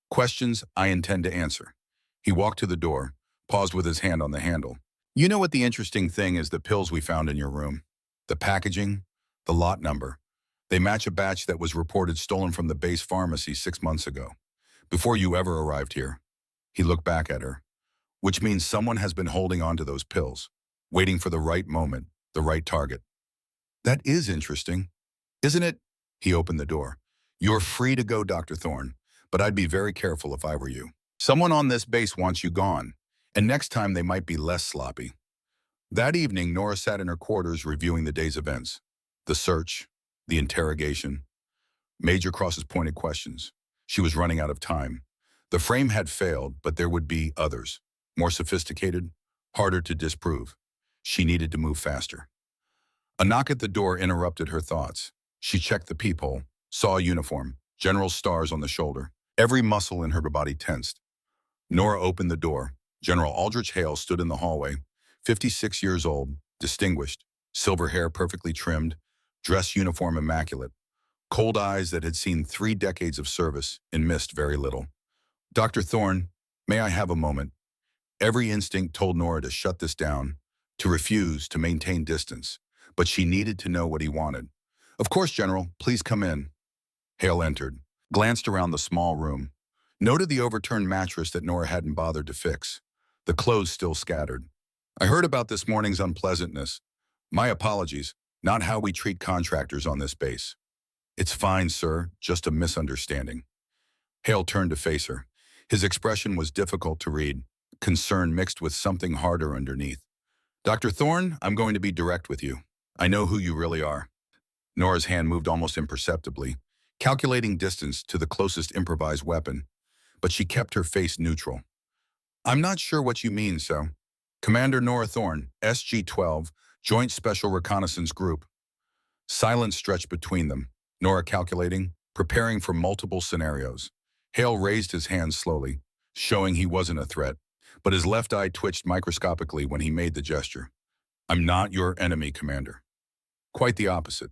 Questions I intend to answer. He walked to the door, paused with his hand on the handle. You know what the interesting thing is, the pills we found in your room? The packaging, the lot number. They match a batch that was reported stolen from the base pharmacy 6 months ago, before you ever arrived here. He looked back at her, which means someone has been holding on to those pills, waiting for the right moment, the right target. That is interesting, isn't it? He opened the door. You're free to go, Dr. Thorne, but I'd be very careful if I were you. Someone on this base wants you gone, and next time they might be less sloppy. That evening, Nora sat in her quarters reviewing the day's events. The search, the interrogation, Major Cross's pointed questions. She was running out of time. The frame had failed, but there would be others, more sophisticated, harder to disprove. She needed to move faster. A knock at the door interrupted her thoughts. She checked the peephole, saw a uniform, general stars on the shoulder. Every muscle in her body tensed. Nora opened the door. General Aldrich Hale stood in the hallway, 56 years old, distinguished, silver hair perfectly trimmed, dress uniform immaculate, cold eyes that had seen 3 decades of service and missed very little. Dr. Thorne, may I have a moment? Every instinct told Nora to shut this down, to refuse, to maintain distance, but she needed to know what he wanted. Of course, General, please come in. Hale entered, glanced around the small room, noted the overturned mattress that Nora hadn't bothered to fix, the clothes still scattered. I heard about this morning's unpleasantness. My apologies. not how we treat contractors on this base. It's fine, sir, just a misunderstanding. Hale turned to face her. His expression was difficult to read, concern mixed with something harder underneath. Dr. Thorne, I'm going to be direct with you. I know who you really are. Nora's hand moved almost imperceptibly, calculating distance to the closest improvised weapon, but she kept her face neutral. I'm not sure what you mean, so. Commander Nora Thorne, SG-12, Joint Special Reconnaissance Group. Silence stretched between them, Nora calculating, preparing for multiple scenarios. Hale raised his hand slowly, showing he wasn't a threat, but his left eye twitched microscopically when he made the gesture. I'm not your enemy, Commander. Quite the opposite.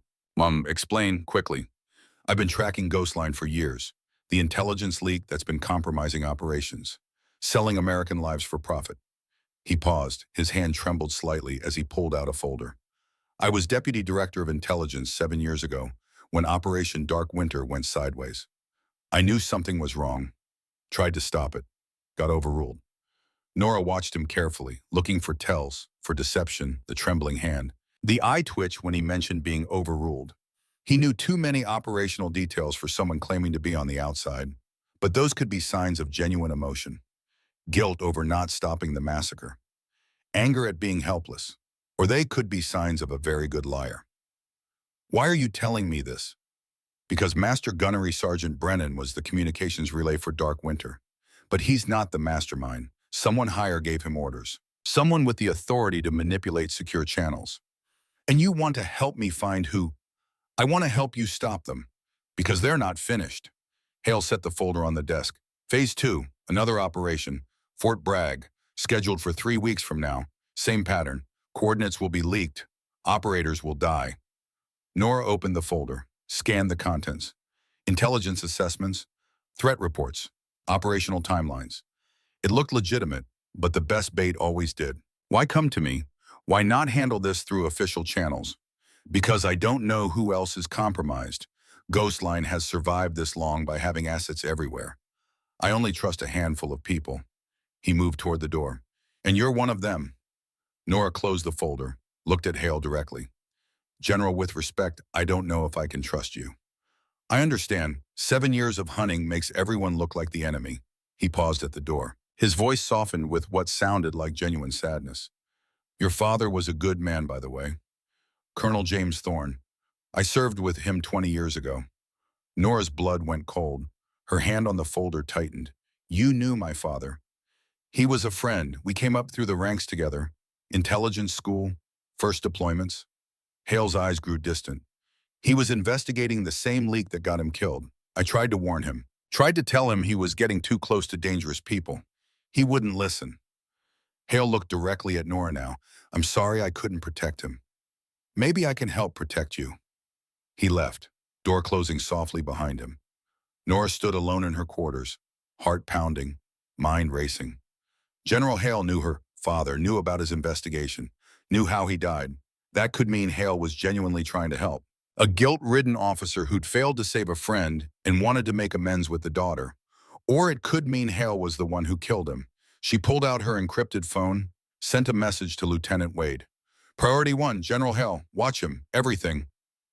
Explain quickly. I've been tracking Ghostline for years, the intelligence leak that's been compromising operations, selling American lives for profit. He paused, his hand trembled slightly as he pulled out a folder. I was Deputy Director of Intelligence 7 years ago, when Operation Dark Winter went sideways. I knew something was wrong, tried to stop it, got overruled. Nora watched him carefully, looking for tells, for deception, the trembling hand. The eye twitch when he mentioned being overruled. He knew too many operational details for someone claiming to be on the outside, but those could be signs of genuine emotion. Guilt over not stopping the massacre. Anger at being helpless. Or they could be signs of a very good liar. Why are you telling me this? Because Master Gunnery Sergeant Brennan was the communications relay for Dark Winter. But he's not the mastermind. Someone higher gave him orders. Someone with the authority to manipulate secure channels. And you want to help me find who? I want to help you stop them. Because they're not finished. Hale set the folder on the desk. Phase 2, another operation. Fort Bragg, scheduled for 3 weeks from now. Same pattern. Coordinates will be leaked. Operators will die. Nora opened the folder, scanned the contents. Intelligence assessments, threat reports, operational timelines. It looked legitimate, but the best bait always did. Why come to me? Why not handle this through official channels? Because I don't know who else is compromised. Ghostline has survived this long by having assets everywhere. I only trust a handful of people. He moved toward the door. And you're one of them. Nora closed the folder, looked at Hale directly. General, with respect, I don't know if I can trust you. I understand. 7 years of hunting makes everyone look like the enemy. He paused at the door. His voice softened with what sounded like genuine sadness. Your father was a good man, by the way. Colonel James Thorne. I served with him 20 years ago. Nora's blood went cold. Her hand on the folder tightened. You knew my father. He was a friend. We came up through the ranks together. Intelligence school, first deployments. Hale's eyes grew distant. He was investigating the same leak that got him killed. I tried to warn him. Tried to tell him he was getting too close to dangerous people. He wouldn't listen. Hale looked directly at Nora now. I'm sorry I couldn't protect him. Maybe I can help protect you. He left, door closing softly behind him. Nora stood alone in her quarters, heart pounding, mind racing. General Hale knew her father, knew about his investigation, knew how he died. That could mean Hale was genuinely trying to help. A guilt-ridden officer who'd failed to save a friend and wanted to make amends with the daughter. Or it could mean Hale was the one who killed him. She pulled out her encrypted phone, sent a message to Lieutenant Wade. Priority 1, General Hale, watch him, everything.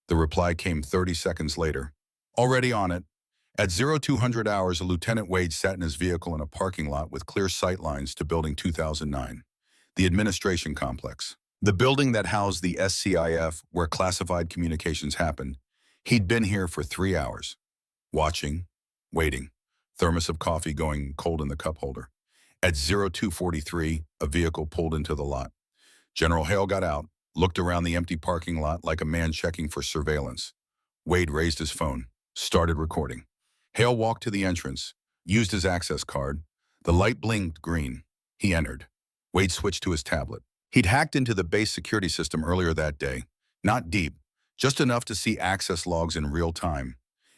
The reply came 30 seconds later. Already on it. At 0200 hours, Lieutenant Wade sat in his vehicle in a parking lot with clear sight lines to Building 2009, the administration complex. The building that housed the SCIF, where classified communications happened. He'd been here for 3 hours. Watching, waiting, thermos of coffee going cold in the cup holder. At 0243, a vehicle pulled into the lot. General Hale got out, looked around the empty parking lot like a man checking for surveillance. Wade raised his phone, started recording. Hale walked to the entrance, used his access card. The light blinked green. He entered. Wade switched to his tablet. He'd hacked into the base security system earlier that day. Not deep, just enough to see access logs in real time.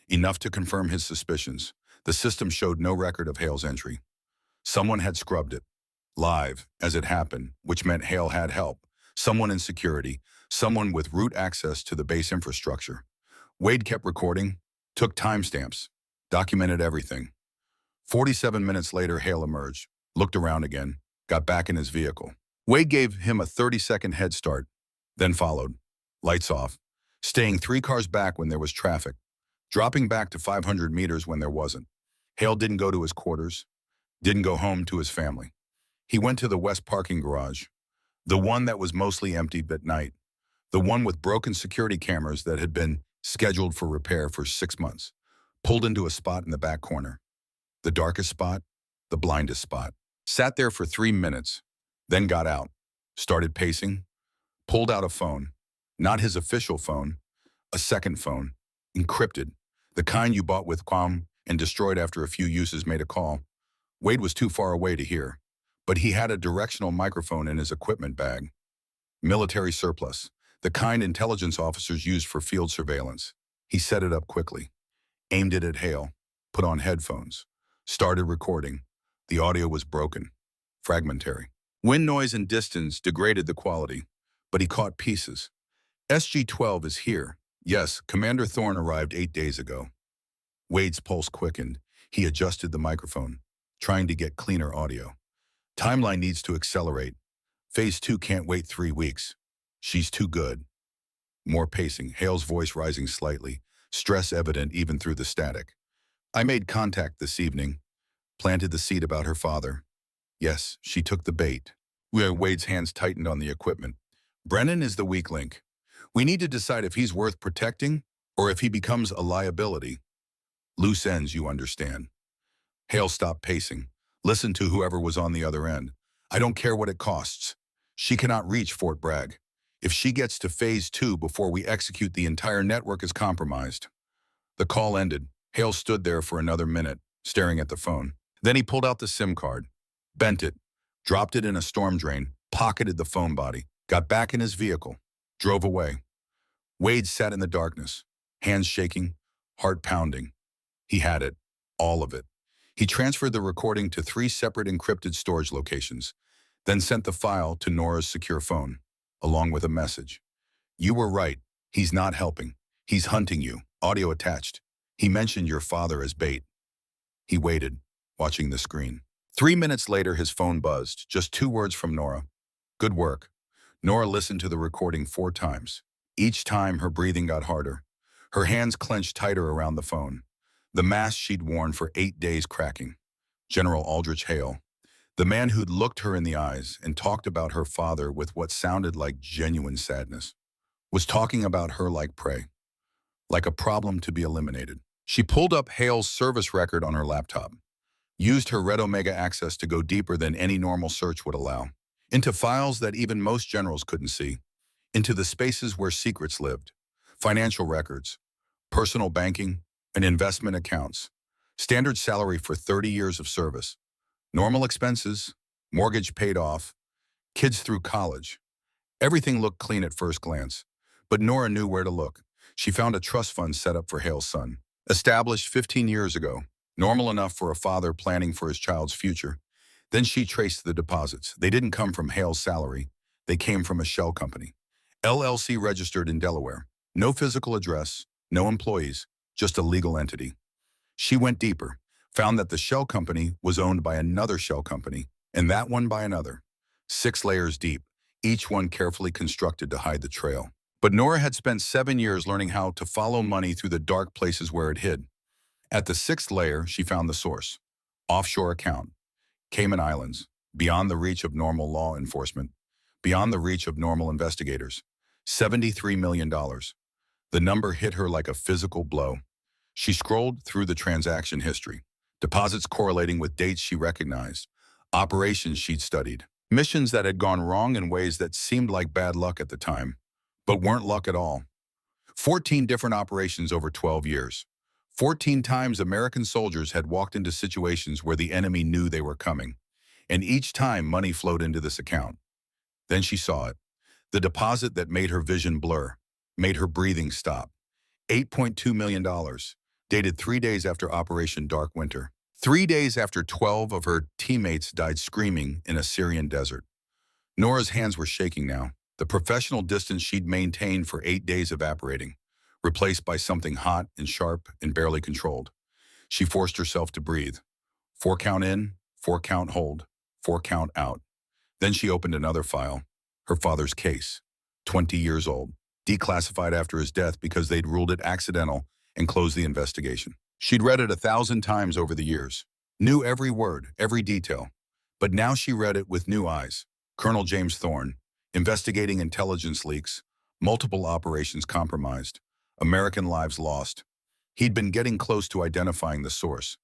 Enough to confirm his suspicions. The system showed no record of Hale's entry. Someone had scrubbed it. Live, as it happened, which meant Hale had help. Someone in security. Someone with root access to the base infrastructure. Wade kept recording, took timestamps, documented everything. 47 minutes later, Hale emerged, looked around again, got back in his vehicle. Wade gave him a 30-second head start, then followed. Lights off. Staying 3 cars back when there was traffic. Dropping back to 500 meters when there wasn't. Hale didn't go to his quarters. Didn't go home to his family. He went to the west parking garage. The one that was mostly emptied at night. The one with broken security cameras that had been scheduled for repair for 6 months. Pulled into a spot in the back corner. The darkest spot, the blindest spot. Sat there for 3 minutes, then got out. Started pacing. Pulled out a phone. Not his official phone. A second phone. Encrypted. The kind you bought with Qualcomm and destroyed after a few uses made a call. Wade was too far away to hear, but he had a directional microphone in his equipment bag. Military surplus, the kind intelligence officers used for field surveillance. He set it up quickly, aimed it at Hale, put on headphones, started recording. The audio was broken, fragmentary. Wind noise and distance degraded the quality, but he caught pieces. SG-12 is here. Yes, Commander Thorne arrived 8 days ago. Wade's pulse quickened. He adjusted the microphone, trying to get cleaner audio. Timeline needs to accelerate. Phase 2 can't wait 3 weeks. She's too good. More pacing, Hale's voice rising slightly, stress evident even through the static. I made contact this evening. Planted the seed about her father. Yes, she took the bait. Wade's hands tightened on the equipment. Brennan is the weak link. We need to decide if he's worth protecting or if he becomes a liability. Loose ends, you understand. Hale stopped pacing. Listened to whoever was on the other end. I don't care what it costs. She cannot reach Fort Bragg. If she gets to phase 2 before we execute, the entire network is compromised. The call ended. Hale stood there for another minute, staring at the phone. Then he pulled out the SIM card, bent it, dropped it in a storm drain, pocketed the phone body, got back in his vehicle, drove away. Wade sat in the darkness, hands shaking, heart pounding. He had it, all of it. He transferred the recording to 3 separate encrypted storage locations, then sent the file to Nora's secure phone, along with a message. You were right. He's not helping. He's hunting you. Audio attached. He mentioned your father as bait. He waited, watching the screen. 3 minutes later, his phone buzzed. Just 2 words from Nora. Good work. Nora listened to the recording 4 times. Each time, her breathing got harder. Her hands clenched tighter around the phone. The mask she'd worn for 8 days cracking. General Aldrich Hale, the man who'd looked her in the eyes and talked about her father with what sounded like genuine sadness, was talking about her like prey, like a problem to be eliminated. She pulled up Hale's service record on her laptop, used her Red Omega access to go deeper than any normal search would allow, into files that even most generals couldn't see, into the spaces where secrets lived, financial records, personal banking, and investment accounts, standard salary for 30 years of service, normal expenses, mortgage paid off, kids through college. Everything looked clean at first glance, but Nora knew where to look. She found a trust fund set up for Hale's son, established 15 years ago, normal enough for a father planning for his child's future. Then she traced the deposits. They didn't come from Hale's salary. They came from a shell company, LLC registered in Delaware. No physical address, no employees, just a legal entity. She went deeper, found that the shell company was owned by another shell company, and that one by another. 6 layers deep, each one carefully constructed to hide the trail. But Nora had spent 7 years learning how to follow money through the dark places where it hid. At the 6th layer, she found the source. Offshore account. Cayman Islands, beyond the reach of normal law enforcement, beyond the reach of normal investigators. $73 million. The number hit her like a physical blow. She scrolled through the transaction history, deposits correlating with dates she recognized, operations she'd studied, missions that had gone wrong in ways that seemed like bad luck at the time, but weren't luck at all. 14 different operations over 12 years. 14 times American soldiers had walked into situations where the enemy knew they were coming, and each time money flowed into this account. Then she saw it, the deposit that made her vision blur, made her breathing stop. $8.2 million, dated 3 days after Operation Dark Winter. 3 days after 12 of her teammates died screaming in a Syrian desert. Nora's hands were shaking now, the professional distance she'd maintained for 8 days evaporating, replaced by something hot and sharp and barely controlled. She forced herself to breathe. 4 count in, 4 count hold, 4 count out. Then she opened another file, her father's case, 20 years old. declassified after his death because they'd ruled it accidental and closed the investigation. She'd read it 1,000 times over the years, knew every word, every detail. But now she read it with new eyes. Colonel James Thorne, investigating intelligence leaks, multiple operations compromised, American lives lost. He'd been getting close to identifying the source.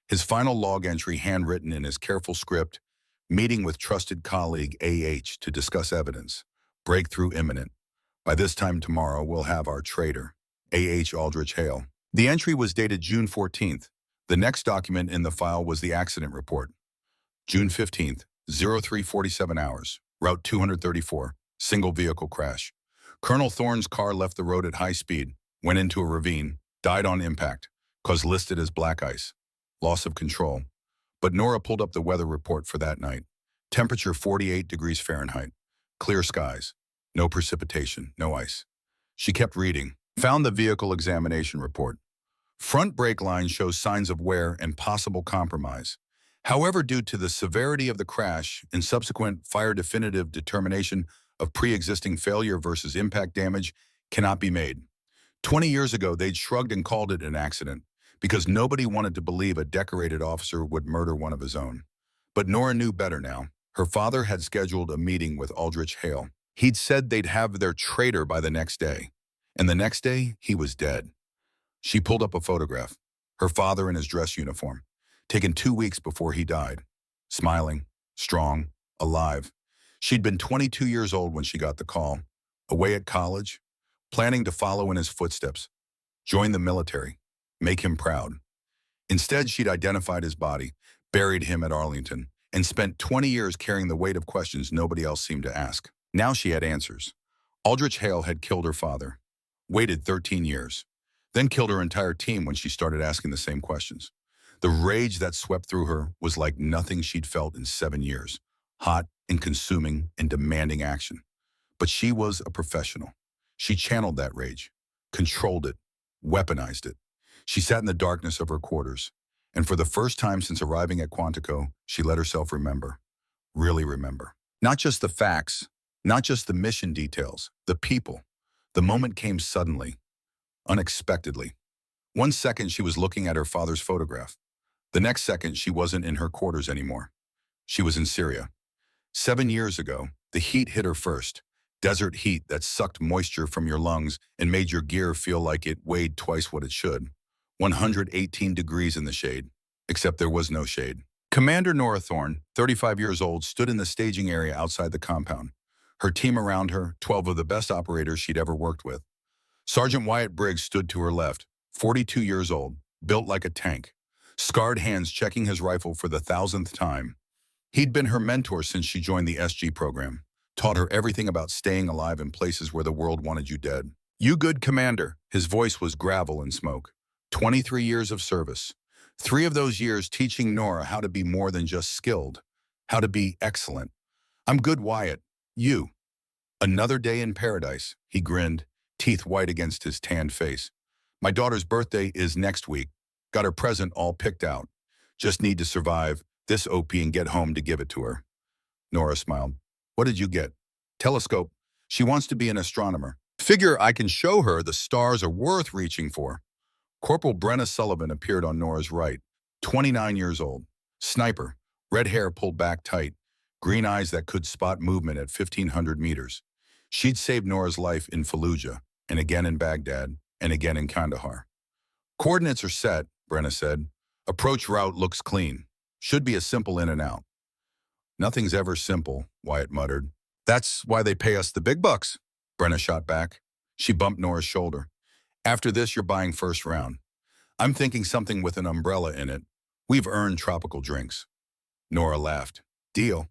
His final log entry handwritten in his careful script, meeting with trusted colleague A.H. to discuss evidence. Breakthrough imminent. By this time tomorrow, we'll have our traitor, A.H. Aldrich Hale. The entry was dated June 14th. The next document in the file was the accident report. June 15th, 03:47 hours, Route 234, single vehicle crash. Colonel Thorne's car left the road at high speed, went into a ravine, died on impact, cause listed as black ice. Loss of control. But Nora pulled up the weather report for that night. Temperature 48 degrees Fahrenheit. Clear skies. No precipitation, no ice. She kept reading. Found the vehicle examination report. Front brake line shows signs of wear and possible compromise. However, due to the severity of the crash and subsequent fire, definitive determination of pre-existing failure versus impact damage cannot be made. 20 years ago, they'd shrugged and called it an accident because nobody wanted to believe a decorated officer would murder one of his own. But Nora knew better now. Her father had scheduled a meeting with Aldrich Hale. He'd said they'd have their traitor by the next day. And the next day, he was dead. She pulled up a photograph. Her father in his dress uniform, taken 2 weeks before he died. Smiling, strong, alive. She'd been 22 years old when she got the call. Away at college, planning to follow in his footsteps. Join the military. Make him proud. Instead, she'd identified his body, buried him at Arlington, and spent 20 years carrying the weight of questions nobody else seemed to ask. Now she had answers. Aldrich Hale had killed her father, waited 13 years, then killed her entire team when she started asking the same questions. The rage that swept through her was like nothing she'd felt in 7 years, hot and consuming and demanding action. But she was a professional. She channeled that rage, controlled it, weaponized it. She sat in the darkness of her quarters, and for the first time since arriving at Quantico, she let herself remember, really remember. Not just the facts, not just the mission details, the people. The moment came suddenly, unexpectedly. 1 second she was looking at her father's photograph. The next second she wasn't in her quarters anymore. She was in Syria. 7 years ago, the heat hit her first. Desert heat that sucked moisture from your lungs and made your gear feel like it weighed twice what it should. 118 degrees in the shade, except there was no shade. Commander Nora Thorne, 35 years old, stood in the staging area outside the compound. Her team around her, 12 of the best operators she'd ever worked with. Sergeant Wyatt Briggs stood to her left, 42 years old, built like a tank, scarred hands checking his rifle for the 1,000th time. He'd been her mentor since she joined the SG program, taught her everything about staying alive in places where the world wanted you dead. "You good, Commander." His voice was gravel and smoke. 23 years of service. 3 of those years teaching Nora how to be more than just skilled, how to be excellent. "I'm good, Wyatt. You." "Another day in paradise," he grinned, teeth white against his tanned face. "My daughter's birthday is next week. Got her present all picked out. Just need to survive this OP and get home to give it to her." Nora smiled. "What did you get?" "Telescope. She wants to be an astronomer. Figure I can show her the stars are worth reaching for." Corporal Brenna Sullivan appeared on Nora's right, 29 years old. Sniper, red hair pulled back tight, green eyes that could spot movement at 1,500 meters. She'd saved Nora's life in Fallujah, and again in Baghdad, and again in Kandahar. "Coordinates are set," Brenna said. "Approach route looks clean. Should be a simple in and out." "Nothing's ever simple," Wyatt muttered. "That's why they pay us the big bucks," Brenna shot back. She bumped Nora's shoulder. "After this, you're buying first round. I'm thinking something with an umbrella in it. We've earned tropical drinks." Nora laughed. "Deal."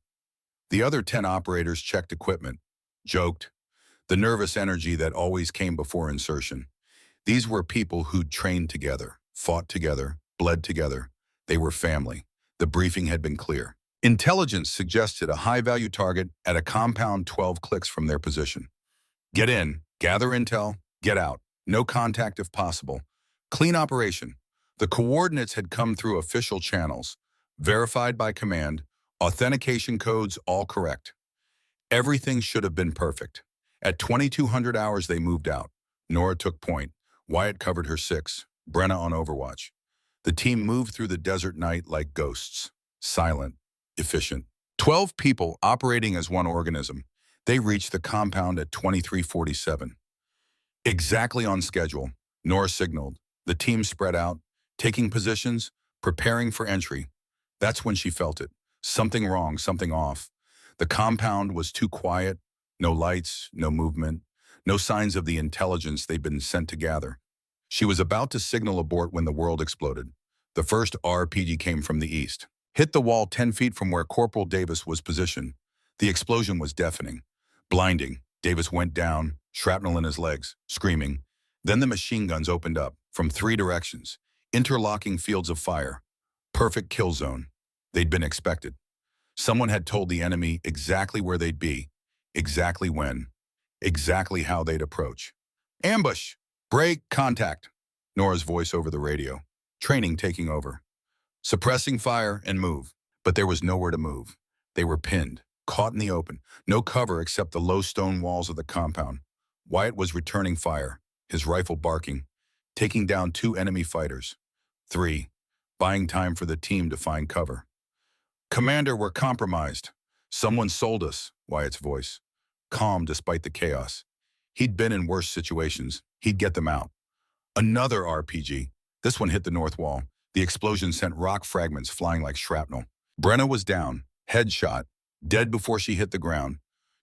The other 10 operators checked equipment, joked. The nervous energy that always came before insertion. These were people who'd trained together, fought together, bled together. They were family. The briefing had been clear. Intelligence suggested a high-value target at a compound 12 clicks from their position. "Get in, gather intel, get out. No contact if possible. Clean operation." The coordinates had come through official channels, verified by command, authentication codes all correct. Everything should have been perfect. At 2200 hours, they moved out. Nora took point. Wyatt covered her 6. Brenna on overwatch. The team moved through the desert night like ghosts. Silent, efficient. 12 people operating as one organism. They reached the compound at 2347. Exactly on schedule, Nora signaled. The team spread out, taking positions, preparing for entry. That's when she felt it. Something wrong, something off. The compound was too quiet, no lights, no movement, no signs of the intelligence they'd been sent to gather. She was about to signal abort when the world exploded. The first RPG came from the east. Hit the wall 10 feet from where Corporal Davis was positioned. The explosion was deafening, blinding. Davis went down, shrapnel in his legs, screaming. Then the machine guns opened up from 3 directions, interlocking fields of fire. Perfect kill zone. They'd been expected. Someone had told the enemy exactly where they'd be, exactly when, exactly how they'd approach. Ambush! Break! Contact! Nora's voice over the radio. Training taking over. Suppressing fire and move. But there was nowhere to move. They were pinned, caught in the open. No cover except the low stone walls of the compound. Wyatt was returning fire, his rifle barking, taking down 2 enemy fighters. 3, buying time for the team to find cover. Commander, we're compromised. Someone sold us, Wyatt's voice. Calm despite the chaos. He'd been in worse situations. He'd get them out. Another RPG. This one hit the north wall. The explosion sent rock fragments flying like shrapnel. Brenna was down, headshot, dead before she hit the ground.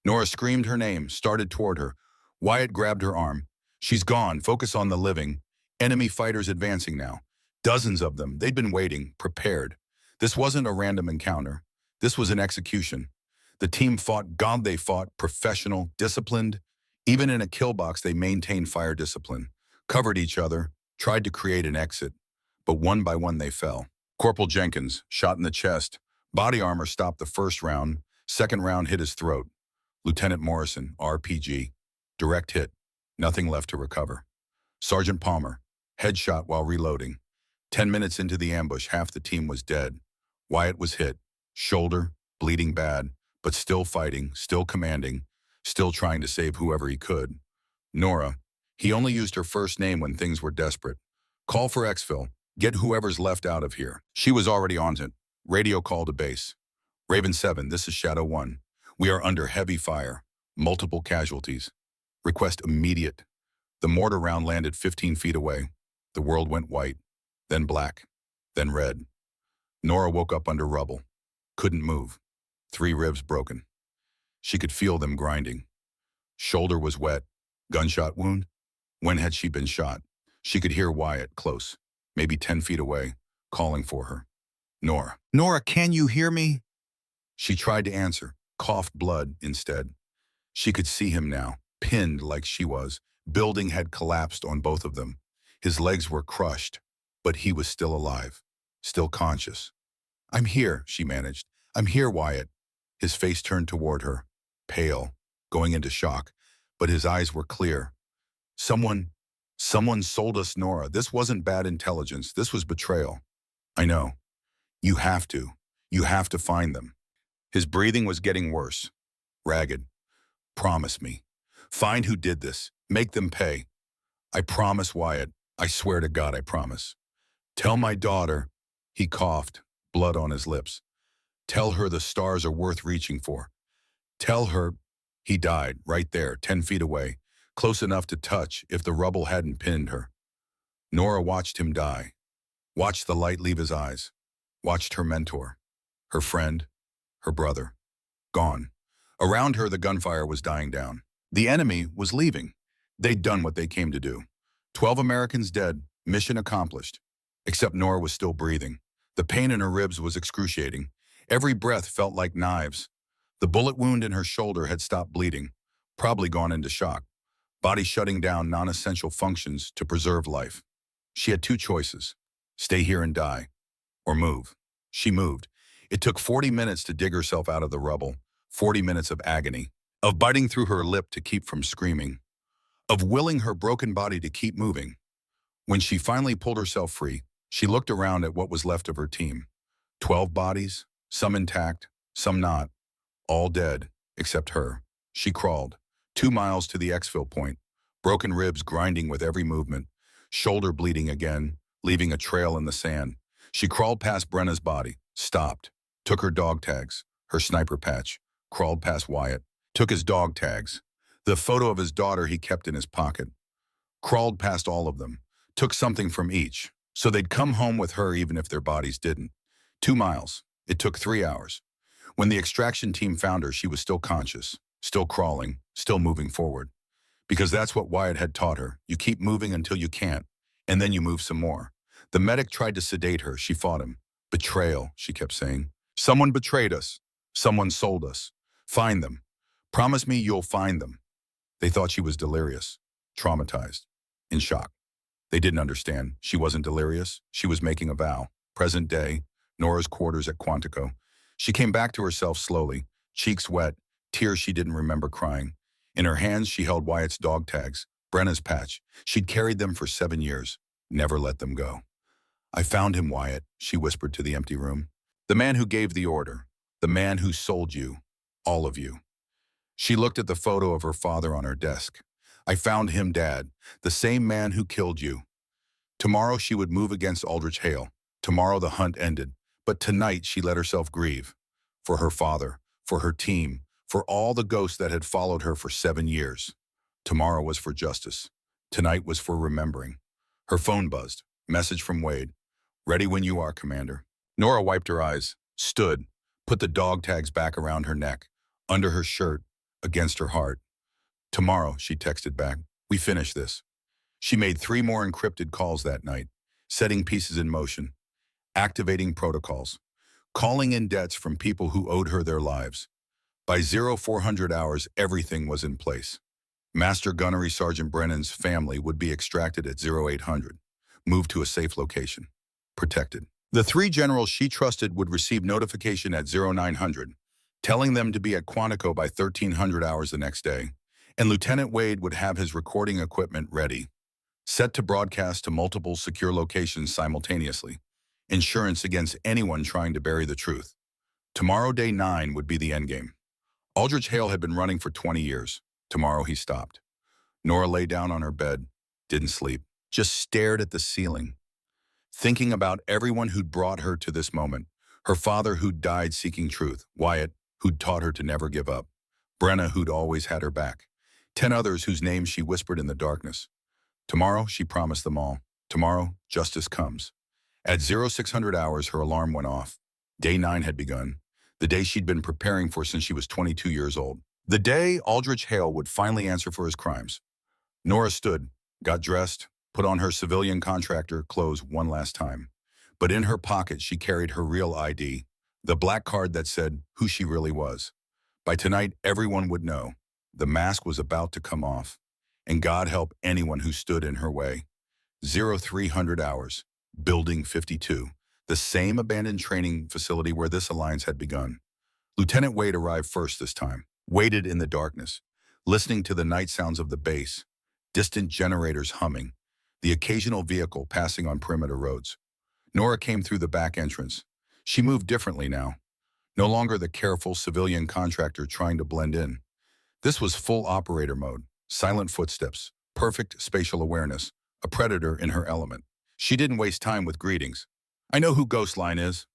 Nora screamed her name, started toward her. Wyatt grabbed her arm. She's gone. Focus on the living. Enemy fighters advancing now. Dozens of them. They'd been waiting, prepared. This wasn't a random encounter. This was an execution. The team fought. God, they fought. Professional, disciplined. Even in a kill box, they maintained fire discipline. Covered each other, tried to create an exit. But one by one they fell. Corporal Jenkins, shot in the chest. Body armor stopped the first round. Second round hit his throat. Lieutenant Morrison, RPG. Direct hit. Nothing left to recover. Sergeant Palmer, headshot while reloading. 10 minutes into the ambush, half the team was dead. Wyatt was hit. Shoulder, bleeding bad, but still fighting, still commanding, still trying to save whoever he could. Nora, he only used her first name when things were desperate. Call for exfil. Get whoever's left out of here. She was already on it. Radio call to base. Raven 7, this is Shadow 1. We are under heavy fire. Multiple casualties. Request immediate. The mortar round landed 15 feet away. The world went white, then black, then red. Nora woke up under rubble. Couldn't move. 3 ribs broken. She could feel them grinding. Shoulder was wet. Gunshot wound? When had she been shot? She could hear Wyatt close, maybe 10 feet away, calling for her. Nora. Nora, can you hear me? She tried to answer, coughed blood instead. She could see him now, pinned like she was. Building had collapsed on both of them. His legs were crushed, but he was still alive, still conscious. I'm here, she managed. I'm here, Wyatt. His face turned toward her, pale, going into shock, but his eyes were clear. Someone sold us, Nora. This wasn't bad intelligence. This was betrayal. I know. You have to. You have to find them. His breathing was getting worse, ragged. Promise me. Find who did this. Make them pay. I promise, Wyatt. I swear to God, I promise. Tell my daughter. He coughed, blood on his lips. Tell her the stars are worth reaching for. Tell her. He died right there, 10 feet away, close enough to touch if the rubble hadn't pinned her. Nora watched him die. Watched the light leave his eyes. Watched her mentor, her friend, her brother. Gone. Around her, the gunfire was dying down. The enemy was leaving. They'd done what they came to do. 12 Americans dead, mission accomplished. Except Nora was still breathing. The pain in her ribs was excruciating. Every breath felt like knives. The bullet wound in her shoulder had stopped bleeding, probably gone into shock. Body shutting down non-essential functions to preserve life. She had 2 choices. Stay here and die, or move. She moved. It took 40 minutes to dig herself out of the rubble, 40 minutes of agony, of biting through her lip to keep from screaming, of willing her broken body to keep moving. When she finally pulled herself free, she looked around at what was left of her team. 12 bodies, some intact, some not, all dead, except her. She crawled, 2 miles to the exfil point, broken ribs grinding with every movement, shoulder bleeding again, leaving a trail in the sand. She crawled past Brenna's body, stopped, took her dog tags, her sniper patch, crawled past Wyatt, took his dog tags, the photo of his daughter he kept in his pocket, crawled past all of them, took something from each, so they'd come home with her even if their bodies didn't. 2 miles. It took 3 hours. When the extraction team found her, she was still conscious, still crawling, still moving forward. Because that's what Wyatt had taught her. You keep moving until you can't, and then you move some more. The medic tried to sedate her. She fought him. Betrayal, she kept saying. Someone betrayed us. Someone sold us. Find them. Promise me you'll find them. They thought she was delirious, traumatized, in shock. They didn't understand. She wasn't delirious. She was making a vow. Present day, Nora's quarters at Quantico. She came back to herself slowly, cheeks wet, tears she didn't remember crying. In her hands, she held Wyatt's dog tags, Brenna's patch. She'd carried them for 7 years, never let them go. I found him, Wyatt, she whispered to the empty room. The man who gave the order, the man who sold you, all of you. She looked at the photo of her father on her desk. I found him, Dad, the same man who killed you. Tomorrow she would move against Aldrich Hale. Tomorrow the hunt ended. But tonight she let herself grieve. For her father, for her team, for all the ghosts that had followed her for 7 years. Tomorrow was for justice. Tonight was for remembering. Her phone buzzed. Message from Wade. Ready when you are, Commander. Nora wiped her eyes, stood, put the dog tags back around her neck, under her shirt, against her heart. Tomorrow, she texted back. We finish this. She made 3 more encrypted calls that night, setting pieces in motion, activating protocols, calling in debts from people who owed her their lives. By 0400 hours, everything was in place. Master Gunnery Sergeant Brennan's family would be extracted at 0800, moved to a safe location, protected. The 3 generals she trusted would receive notification at 0900, telling them to be at Quantico by 1300 hours the next day, and Lieutenant Wade would have his recording equipment ready, set to broadcast to multiple secure locations simultaneously. Insurance against anyone trying to bury the truth. Tomorrow, day 9, would be the endgame. Aldrich Hale had been running for 20 years. Tomorrow he stopped. Nora lay down on her bed, didn't sleep, just stared at the ceiling, thinking about everyone who'd brought her to this moment. Her father who'd died seeking truth, Wyatt who'd taught her to never give up, Brenna who'd always had her back, 10 others whose names she whispered in the darkness. Tomorrow, she promised them all. Tomorrow, justice comes. At 0600 hours, her alarm went off. Day 9 had begun, the day she'd been preparing for since she was 22 years old. The day Aldrich Hale would finally answer for his crimes. Nora stood, got dressed, put on her civilian contractor clothes one last time. But in her pocket, she carried her real ID, the black card that said who she really was. By tonight, everyone would know. The mask was about to come off. And God help anyone who stood in her way. 0300 hours. Building 52, the same abandoned training facility where this alliance had begun. Lieutenant Wade arrived first this time, waited in the darkness, listening to the night sounds of the base, distant generators humming, the occasional vehicle passing on perimeter roads. Nora came through the back entrance. She moved differently now, no longer the careful civilian contractor trying to blend in. This was full operator mode, silent footsteps, perfect spatial awareness, a predator in her element. She didn't waste time with greetings. I know who Ghostline is.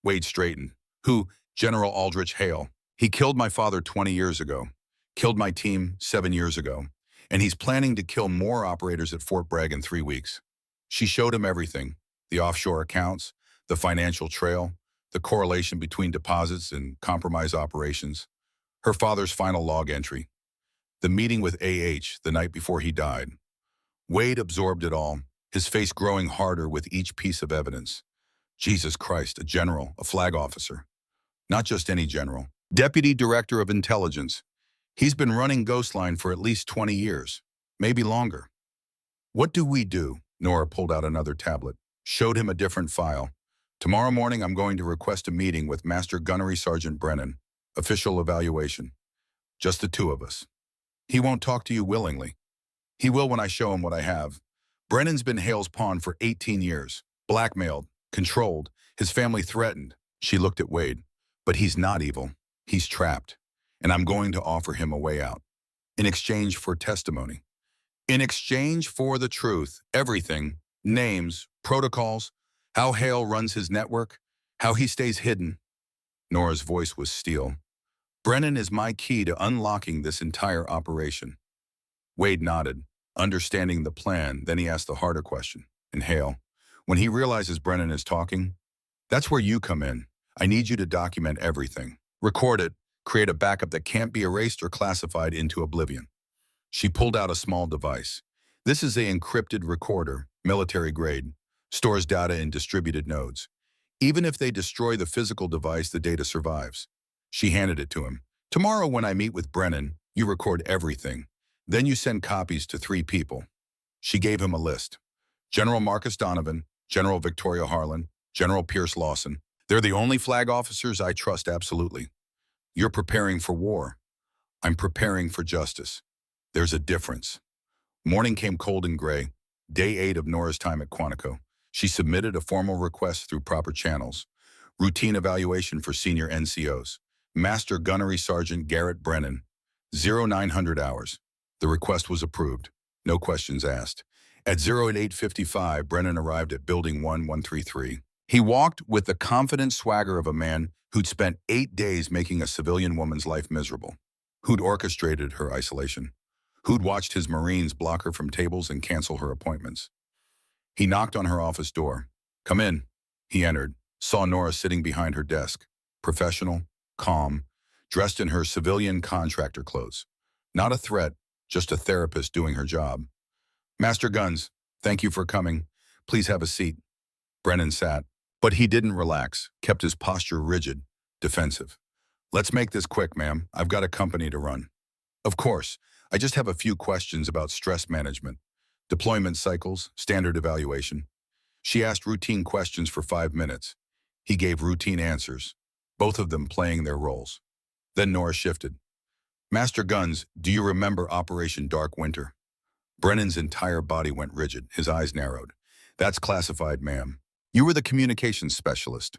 Wade straightened. Who? General Aldrich Hale. He killed my father 20 years ago. Killed my team 7 years ago. And he's planning to kill more operators at Fort Bragg in 3 weeks. She showed him everything. The offshore accounts, the financial trail, the correlation between deposits and compromise operations. Her father's final log entry. The meeting with AH the night before he died. Wade absorbed it all, his face growing harder with each piece of evidence. Jesus Christ, a general, a flag officer. Not just any general. Deputy Director of Intelligence. He's been running Ghostline for at least 20 years, maybe longer. What do we do? Nora pulled out another tablet, showed him a different file. Tomorrow morning I'm going to request a meeting with Master Gunnery Sergeant Brennan. Official evaluation. Just the 2 of us. He won't talk to you willingly. He will when I show him what I have. Brennan's been Hale's pawn for 18 years. Blackmailed, controlled, his family threatened. She looked at Wade. But he's not evil. He's trapped. And I'm going to offer him a way out. in exchange for testimony. In exchange for the truth, everything, names, protocols, how Hale runs his network, how he stays hidden. Nora's voice was steel. Brennan is my key to unlocking this entire operation. Wade nodded, understanding the plan. Then he asked the harder question. And Hale, when he realizes Brennan is talking, that's where you come in. I need you to document everything. Record it, create a backup that can't be erased or classified into oblivion. She pulled out a small device. This is an encrypted recorder, military grade, stores data in distributed nodes. Even if they destroy the physical device, the data survives. She handed it to him. Tomorrow when I meet with Brennan, you record everything. Then you send copies to 3 people. She gave him a list. General Marcus Donovan, General Victoria Harlan, General Pierce Lawson. They're the only flag officers I trust absolutely. You're preparing for war. I'm preparing for justice. There's a difference. Morning came cold and gray. Day 8 of Nora's time at Quantico. She submitted a formal request through proper channels. Routine evaluation for senior NCOs. Master Gunnery Sergeant Garrett Brennan. 0900 hours. The request was approved. No questions asked. At 08:55, Brennan arrived at Building 1133. He walked with the confident swagger of a man who'd spent 8 days making a civilian woman's life miserable, who'd orchestrated her isolation, who'd watched his Marines block her from tables and cancel her appointments. He knocked on her office door. Come in. He entered, saw Nora sitting behind her desk, professional, calm, dressed in her civilian contractor clothes. Not a threat, just a therapist doing her job. Master Guns, thank you for coming. Please have a seat. Brennan sat, but he didn't relax, kept his posture rigid, defensive. Let's make this quick, ma'am. I've got a company to run. Of course, I just have a few questions about stress management, deployment cycles, standard evaluation. She asked routine questions for 5 minutes. He gave routine answers, both of them playing their roles. Then Nora shifted. Master Guns, do you remember Operation Dark Winter? Brennan's entire body went rigid, his eyes narrowed. That's classified, ma'am. You were the communications specialist.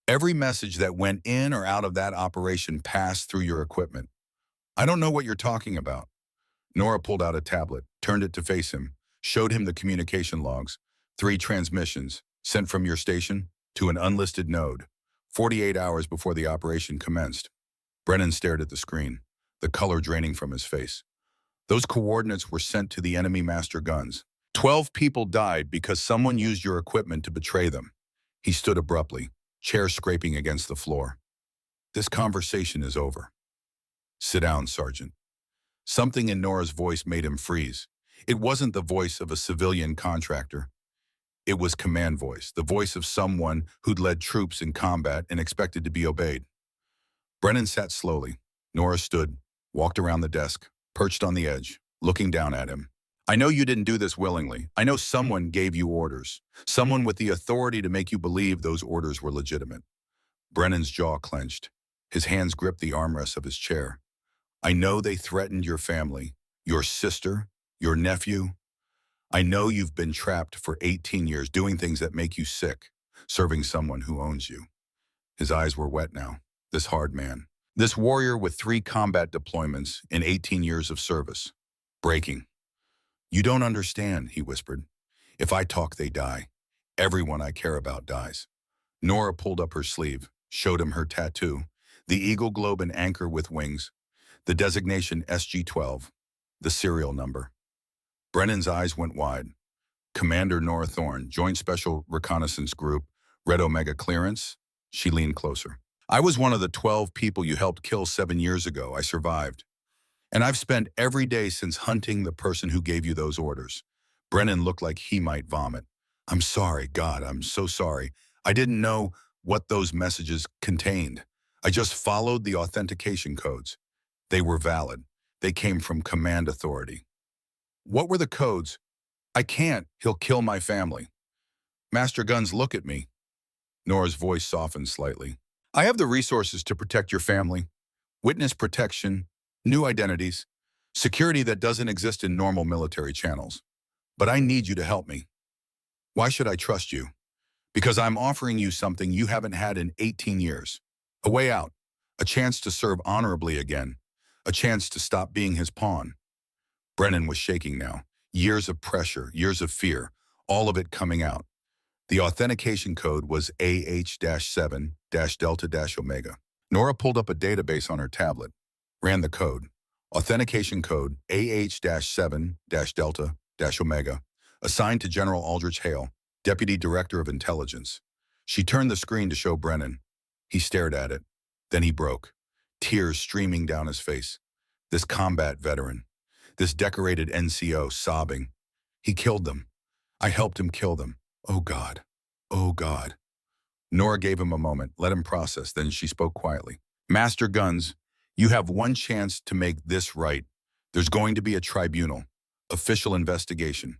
Every message that went in or out of that operation passed through your equipment. I don't know what you're talking about. Nora pulled out a tablet, turned it to face him, showed him the communication logs, 3 transmissions, sent from your station to an unlisted node, 48 hours before the operation commenced. Brennan stared at the screen, the color draining from his face. Those coordinates were sent to the enemy Master Guns. 12 people died because someone used your equipment to betray them. He stood abruptly, chair scraping against the floor. This conversation is over. Sit down, Sergeant. Something in Nora's voice made him freeze. It wasn't the voice of a civilian contractor. It was command voice, the voice of someone who'd led troops in combat and expected to be obeyed. Brennan sat slowly. Nora stood, walked around the desk, perched on the edge, looking down at him. I know you didn't do this willingly. I know someone gave you orders. Someone with the authority to make you believe those orders were legitimate. Brennan's jaw clenched. His hands gripped the armrests of his chair. I know they threatened your family, your sister, your nephew. I know you've been trapped for 18 years doing things that make you sick, serving someone who owns you. His eyes were wet now. This hard man. This warrior with 3 combat deployments in 18 years of service. Breaking. You don't understand, he whispered. If I talk, they die. Everyone I care about dies. Nora pulled up her sleeve, showed him her tattoo, the eagle globe and anchor with wings, the designation SG-12, the serial number. Brennan's eyes went wide. Commander Nora Thorne, Joint Special Reconnaissance Group, Red Omega Clearance. She leaned closer. I was one of the 12 people you helped kill 7 years ago. I survived. And I've spent every day since hunting the person who gave you those orders. Brennan looked like he might vomit. I'm sorry, God, I'm so sorry. I didn't know what those messages contained. I just followed the authentication codes. They were valid. They came from command authority. What were the codes? I can't. He'll kill my family. Master Guns, look at me. Nora's voice softened slightly. I have the resources to protect your family. Witness protection, new identities, security that doesn't exist in normal military channels. But I need you to help me. Why should I trust you? Because I'm offering you something you haven't had in 18 years. A way out, a chance to serve honorably again, a chance to stop being his pawn. Brennan was shaking now. Years of pressure, years of fear, all of it coming out. The authentication code was AH-7-Delta-Omega. Nora pulled up a database on her tablet, ran the code. Authentication code AH-7-Delta-Omega, assigned to General Aldrich Hale, Deputy Director of Intelligence. She turned the screen to show Brennan. He stared at it. Then he broke, tears streaming down his face. This combat veteran, this decorated NCO sobbing. He killed them. I helped him kill them. Oh God. Oh God. Nora gave him a moment, let him process, then she spoke quietly. Master Guns, you have one chance to make this right. There's going to be a tribunal, official investigation.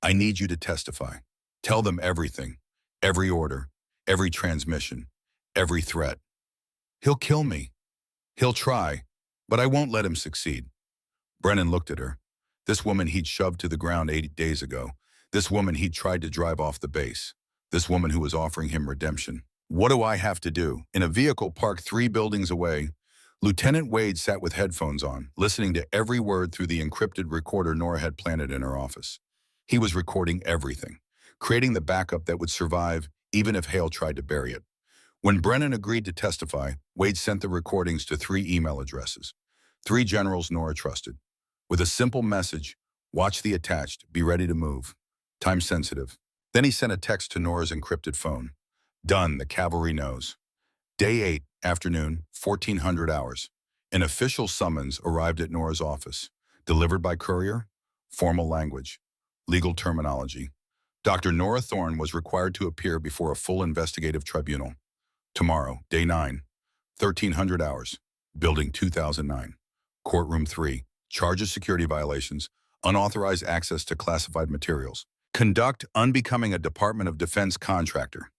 I need you to testify. Tell them everything, every order, every transmission, every threat. He'll kill me. He'll try, but I won't let him succeed. Brennan looked at her. This woman he'd shoved to the ground 8 days ago. This woman he'd tried to drive off the base. This woman who was offering him redemption. What do I have to do? In a vehicle parked 3 buildings away, Lieutenant Wade sat with headphones on, listening to every word through the encrypted recorder Nora had planted in her office. He was recording everything, creating the backup that would survive even if Hale tried to bury it. When Brennan agreed to testify, Wade sent the recordings to 3 email addresses, 3 generals Nora trusted. With a simple message, watch the attached, be ready to move. Time sensitive. Then he sent a text to Nora's encrypted phone. Done, the cavalry knows. Day 8, afternoon, 1400 hours. An official summons arrived at Nora's office. Delivered by courier, formal language, legal terminology. Dr. Nora Thorne was required to appear before a full investigative tribunal. Tomorrow, day 9, 1300 hours, building 2009. Courtroom 3, charge of security violations, unauthorized access to classified materials. Conduct unbecoming a Department of Defense contractor.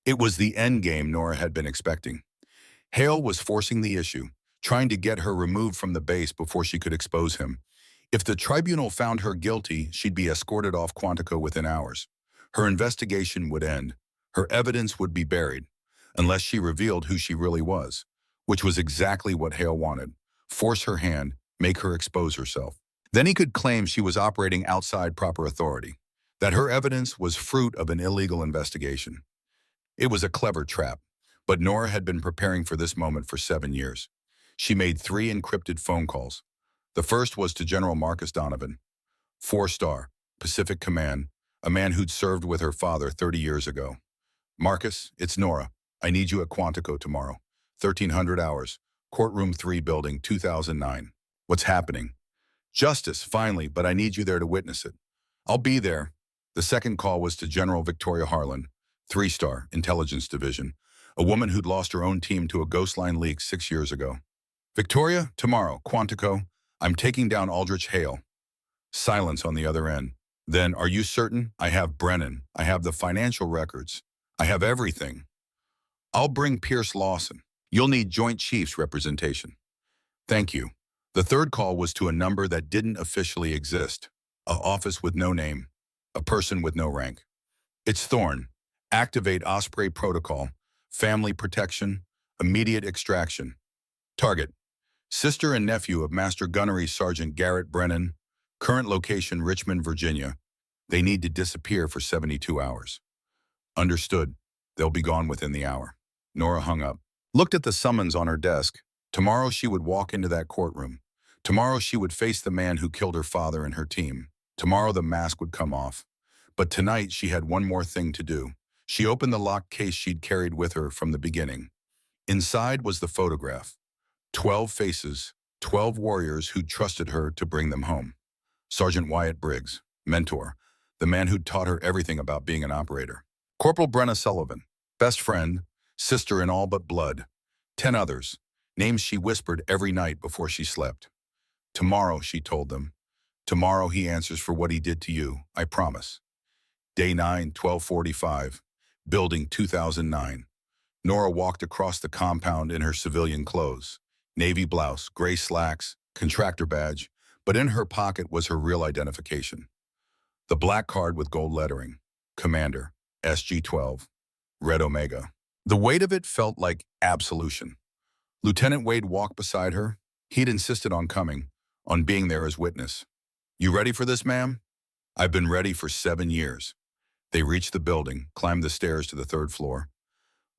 It was the endgame Nora had been expecting. Hale was forcing the issue, trying to get her removed from the base before she could expose him. If the tribunal found her guilty, she'd be escorted off Quantico within hours. Her investigation would end. Her evidence would be buried, unless she revealed who she really was, which was exactly what Hale wanted. Force her hand, make her expose herself. Then he could claim she was operating outside proper authority, that her evidence was fruit of an illegal investigation. It was a clever trap, but Nora had been preparing for this moment for 7 years. She made 3 encrypted phone calls. The first was to General Marcus Donovan, 4-star, Pacific Command, a man who'd served with her father 30 years ago. Marcus, it's Nora. I need you at Quantico tomorrow, 1300 hours, courtroom 3 building 2009. What's happening? Justice, finally, but I need you there to witness it. I'll be there. The second call was to General Victoria Harlan, 3-star, Intelligence Division, a woman who'd lost her own team to a ghost line leak 6 years ago. Victoria, tomorrow, Quantico, I'm taking down Aldrich Hale. Silence on the other end. Then, are you certain? I have Brennan. I have the financial records. I have everything. I'll bring Pierce Lawson. You'll need Joint Chiefs representation. Thank you. The third call was to a number that didn't officially exist. An office with no name. A person with no rank. It's Thorne. Activate Osprey Protocol. Family protection. Immediate extraction. Target. Sister and nephew of Master Gunnery Sergeant Garrett Brennan. Current location Richmond, Virginia. They need to disappear for 72 hours. Understood. They'll be gone within the hour. Nora hung up. Looked at the summons on her desk. Tomorrow she would walk into that courtroom. Tomorrow she would face the man who killed her father and her team. Tomorrow the mask would come off. But tonight she had one more thing to do. She opened the locked case she'd carried with her from the beginning. Inside was the photograph. 12 faces, 12 warriors who'd trusted her to bring them home. Sergeant Wyatt Briggs, mentor, the man who'd taught her everything about being an operator. Corporal Brenna Sullivan, best friend, sister in all but blood. 10 others, names she whispered every night before she slept. Tomorrow, she told them. Tomorrow he answers for what he did to you, I promise. Day 9, 12:45, building 2009. Nora walked across the compound in her civilian clothes. Navy blouse, gray slacks, contractor badge, but in her pocket was her real identification. The black card with gold lettering, Commander, SG-12, Red Omega. The weight of it felt like absolution. Lieutenant Wade walked beside her. He'd insisted on coming, on being there as witness. You ready for this, ma'am? I've been ready for 7 years. They reached the building, climbed the stairs to the 3rd floor,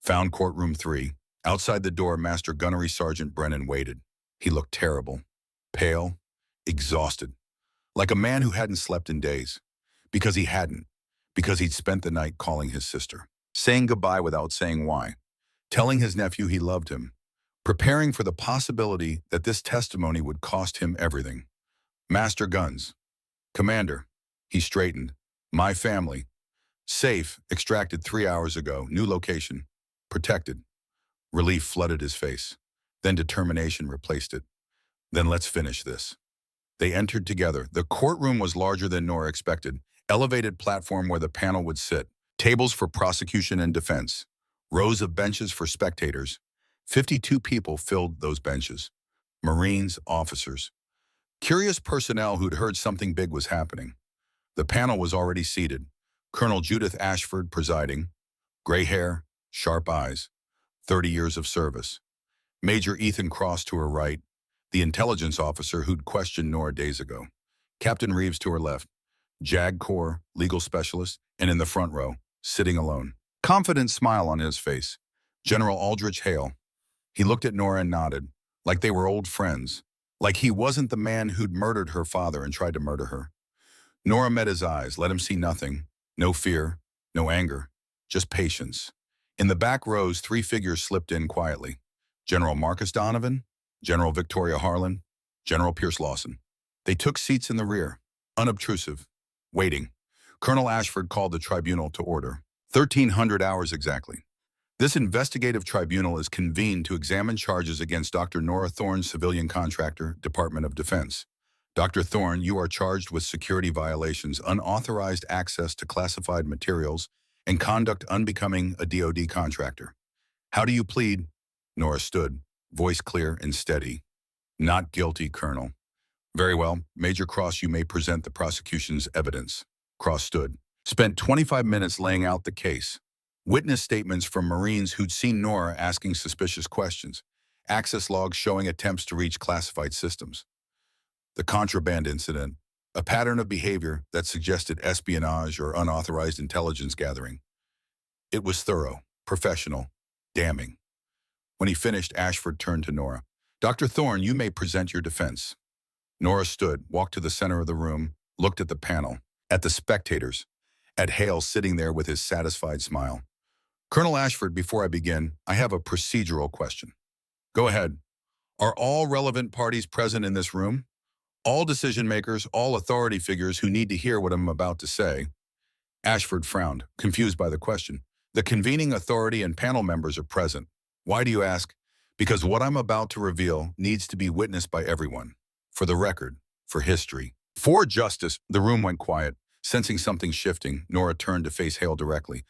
found courtroom 3. Outside the door, Master Gunnery Sergeant Brennan waited. He looked terrible, pale, exhausted, like a man who hadn't slept in days. Because he hadn't, because he'd spent the night calling his sister, saying goodbye without saying why, telling his nephew he loved him, preparing for the possibility that this testimony would cost him everything. Master Guns. Commander. He straightened. My family. Safe, extracted 3 hours ago, new location. Protected. Relief flooded his face. Then determination replaced it. Then let's finish this. They entered together. The courtroom was larger than Nora expected. Elevated platform where the panel would sit. Tables for prosecution and defense. Rows of benches for spectators. 52 people filled those benches. Marines, officers. Curious personnel who'd heard something big was happening. The panel was already seated. Colonel Judith Ashford presiding. Gray hair, sharp eyes. 30 years of service. Major Ethan Cross to her right, the intelligence officer who'd questioned Nora days ago. Captain Reeves to her left, JAG Corps, legal specialist, and in the front row, sitting alone. Confident smile on his face. General Aldrich Hale. He looked at Nora and nodded, like they were old friends, like he wasn't the man who'd murdered her father and tried to murder her. Nora met his eyes, let him see nothing. No fear, no anger, just patience. In the back rows, 3 figures slipped in quietly. General Marcus Donovan, General Victoria Harlan, General Pierce Lawson. They took seats in the rear, unobtrusive, waiting. Colonel Ashford called the tribunal to order. 1300 hours exactly. This investigative tribunal is convened to examine charges against Dr. Nora Thorne, civilian contractor, Department of Defense. Dr. Thorne, you are charged with security violations, unauthorized access to classified materials, and conduct unbecoming a DoD contractor. How do you plead? Nora stood, voice clear and steady. Not guilty, Colonel. Very well. Major Cross, you may present the prosecution's evidence. Cross stood. Spent 25 minutes laying out the case. Witness statements from Marines who'd seen Nora asking suspicious questions. Access logs showing attempts to reach classified systems. The contraband incident, a pattern of behavior that suggested espionage or unauthorized intelligence gathering. It was thorough, professional, damning. When he finished, Ashford turned to Nora. Dr. Thorne, you may present your defense. Nora stood, walked to the center of the room, looked at the panel, at the spectators, at Hale sitting there with his satisfied smile. Colonel Ashford, before I begin, I have a procedural question. Go ahead. Are all relevant parties present in this room? All decision makers, all authority figures who need to hear what I'm about to say. Ashford frowned, confused by the question. The convening authority and panel members are present. Why do you ask? Because what I'm about to reveal needs to be witnessed by everyone. For the record, for history. For justice, the room went quiet. Sensing something shifting, Nora turned to face Hale directly.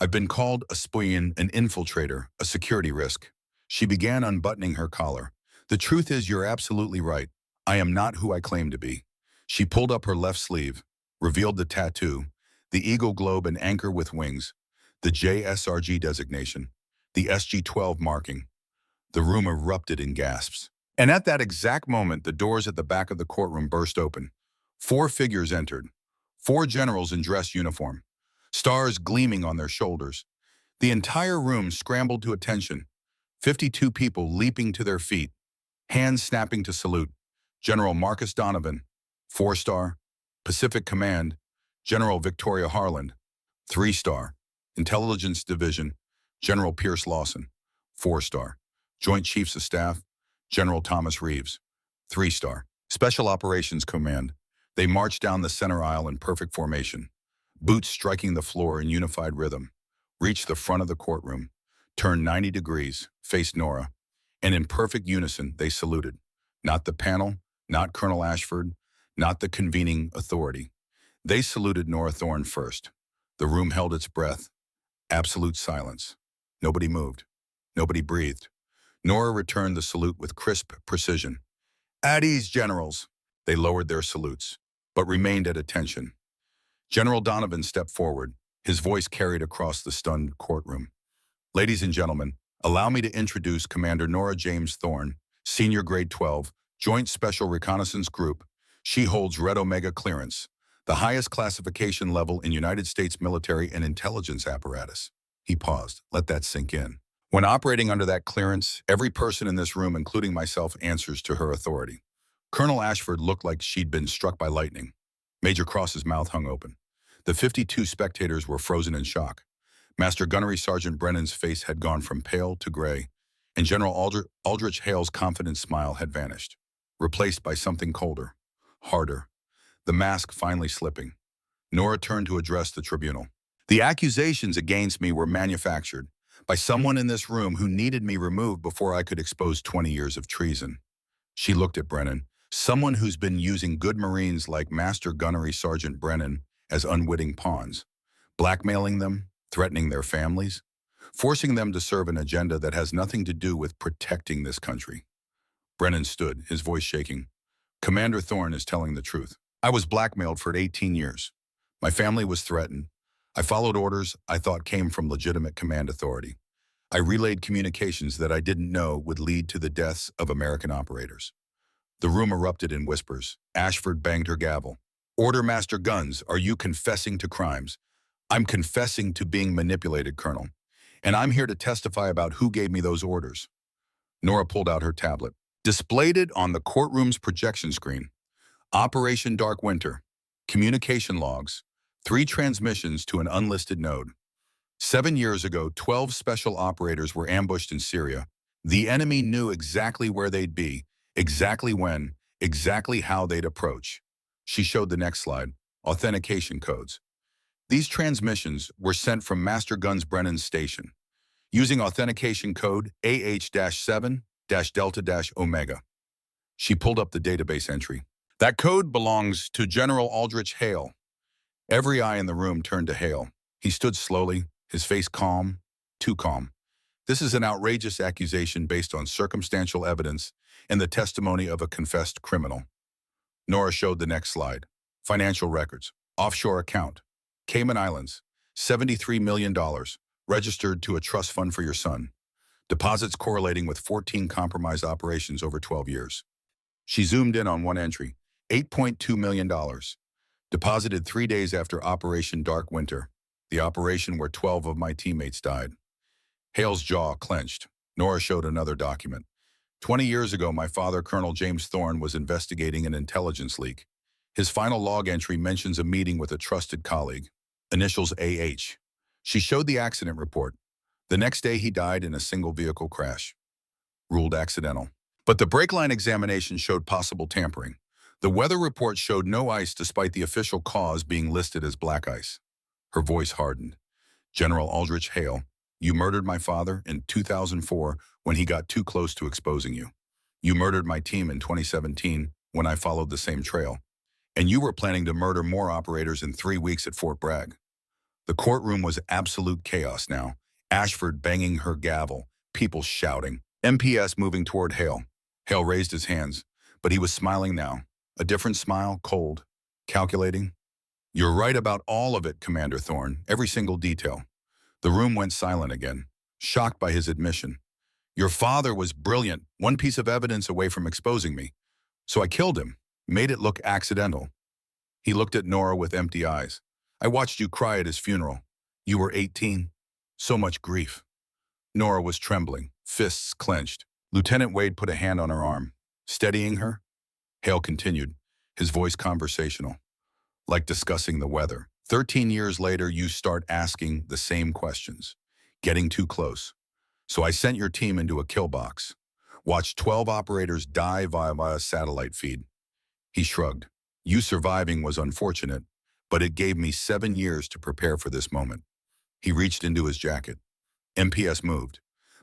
I've been called a spion, an infiltrator, a security risk. She began unbuttoning her collar. The truth is, you're absolutely right. I am not who I claim to be. She pulled up her left sleeve, revealed the tattoo, the eagle globe and anchor with wings, the JSRG designation, the SG-12 marking. The room erupted in gasps. And at that exact moment, the doors at the back of the courtroom burst open. 4 figures entered, 4 generals in dress uniform, stars gleaming on their shoulders. The entire room scrambled to attention, 52 people leaping to their feet, hands snapping to salute. General Marcus Donovan, 4-star, Pacific Command, General Victoria Harlan, 3-star, Intelligence Division, General Pierce Lawson, 4-star, Joint Chiefs of Staff, General Thomas Reeves, 3-star, Special Operations Command. They marched down the center aisle in perfect formation, boots striking the floor in unified rhythm, reached the front of the courtroom, turned 90 degrees, faced Nora, and in perfect unison they saluted. Not the panel, not Colonel Ashford, not the convening authority. They saluted Nora Thorne first. The room held its breath. Absolute silence. Nobody moved. Nobody breathed. Nora returned the salute with crisp precision. At ease, generals. They lowered their salutes, but remained at attention. General Donovan stepped forward, his voice carried across the stunned courtroom. Ladies and gentlemen, allow me to introduce Commander Nora James Thorne, Senior Grade 12, Joint Special Reconnaissance Group. She holds Red Omega clearance, the highest classification level in United States military and intelligence apparatus. He paused. Let that sink in. When operating under that clearance, every person in this room, including myself, answers to her authority. Colonel Ashford looked like she'd been struck by lightning. Major Cross's mouth hung open. The 52 spectators were frozen in shock. Master Gunnery Sergeant Brennan's face had gone from pale to gray, and General Aldrich Hale's confident smile had vanished, replaced by something colder, harder, the mask finally slipping. Nora turned to address the tribunal. The accusations against me were manufactured by someone in this room who needed me removed before I could expose 20 years of treason. She looked at Brennan, someone who's been using good Marines like Master Gunnery Sergeant Brennan as unwitting pawns, blackmailing them, threatening their families, forcing them to serve an agenda that has nothing to do with protecting this country. Brennan stood, his voice shaking. Commander Thorne is telling the truth. I was blackmailed for 18 years. My family was threatened. I followed orders I thought came from legitimate command authority. I relayed communications that I didn't know would lead to the deaths of American operators. The room erupted in whispers. Ashford banged her gavel. Order, Master Guns, are you confessing to crimes? I'm confessing to being manipulated, Colonel. And I'm here to testify about who gave me those orders. Nora pulled out her tablet. Displayed it on the courtroom's projection screen. Operation Dark Winter. Communication logs. 3 transmissions to an unlisted node. 7 years ago, 12 special operators were ambushed in Syria. The enemy knew exactly where they'd be, exactly when, exactly how they'd approach. She showed the next slide. Authentication codes. These transmissions were sent from Master Guns Brennan's station, using authentication code AH-7-Delta-Omega. She pulled up the database entry. That code belongs to General Aldrich Hale. Every eye in the room turned to Hale. He stood slowly, his face calm, too calm. This is an outrageous accusation based on circumstantial evidence and the testimony of a confessed criminal. Nora showed the next slide. Financial records. Offshore account. Cayman Islands. $73 million. Registered to a trust fund for your son. Deposits correlating with 14 compromised operations over 12 years. She zoomed in on one entry. $8.2 million. Deposited 3 days after Operation Dark Winter, the operation where 12 of my teammates died. Hale's jaw clenched. Nora showed another document. 20 years ago, my father, Colonel James Thorne, was investigating an intelligence leak. His final log entry mentions a meeting with a trusted colleague, initials AH. She showed the accident report. The next day, he died in a single vehicle crash. Ruled accidental. But the brake line examination showed possible tampering. The weather report showed no ice despite the official cause being listed as black ice. Her voice hardened. General Aldrich Hale, you murdered my father in 2004 when he got too close to exposing you. You murdered my team in 2017 when I followed the same trail. And you were planning to murder more operators in 3 weeks at Fort Bragg. The courtroom was absolute chaos now. Ashford banging her gavel, people shouting, MPS moving toward Hale. Hale raised his hands, but he was smiling now. A different smile, cold, calculating. You're right about all of it, Commander Thorne, every single detail. The room went silent again, shocked by his admission. Your father was brilliant, one piece of evidence away from exposing me. So I killed him, made it look accidental. He looked at Nora with empty eyes. I watched you cry at his funeral. You were 18. So much grief. Nora was trembling, fists clenched. Lieutenant Wade put a hand on her arm, steadying her. Hale continued, his voice conversational, like discussing the weather. 13 years later, you start asking the same questions, getting too close. So I sent your team into a kill box, watched 12 operators die via satellite feed. He shrugged. You surviving was unfortunate, but it gave me 7 years to prepare for this moment. He reached into his jacket. MPS moved,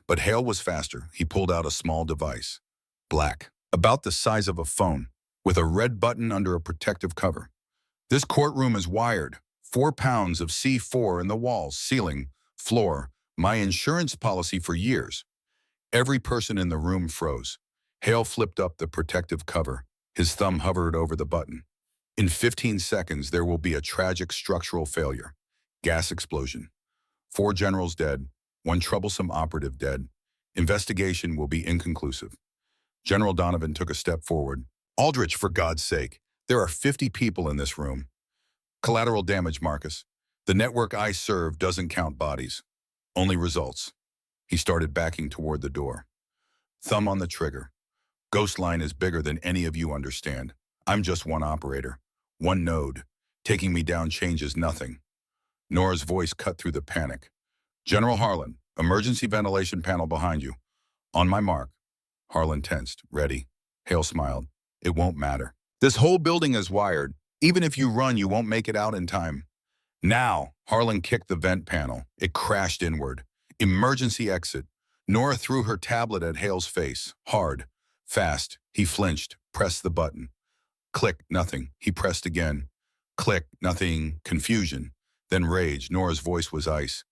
but Hale was faster. He pulled out a small device, black, about the size of a phone, with a red button under a protective cover. This courtroom is wired. 4 pounds of C4 in the walls, ceiling, floor, my insurance policy for years. Every person in the room froze. Hale flipped up the protective cover. His thumb hovered over the button. In 15 seconds, there will be a tragic structural failure. Gas explosion. 4 generals dead, 1 troublesome operative dead. Investigation will be inconclusive. General Donovan took a step forward. Aldrich, for God's sake, there are 50 people in this room. Collateral damage, Marcus. The network I serve doesn't count bodies, only results. He started backing toward the door. Thumb on the trigger. Ghostline is bigger than any of you understand. I'm just one operator, one node. Taking me down changes nothing. Nora's voice cut through the panic. General Harlan, emergency ventilation panel behind you. On my mark. Harlan tensed. Ready. Hale smiled. It won't matter. This whole building is wired. Even if you run, you won't make it out in time. Now, Harlan kicked the vent panel. It crashed inward. Emergency exit. Nora threw her tablet at Hale's face. Hard. Fast. He flinched. Pressed the button. Click. Nothing. He pressed again. Click. Nothing. Confusion. Then rage. Nora's voice was ice.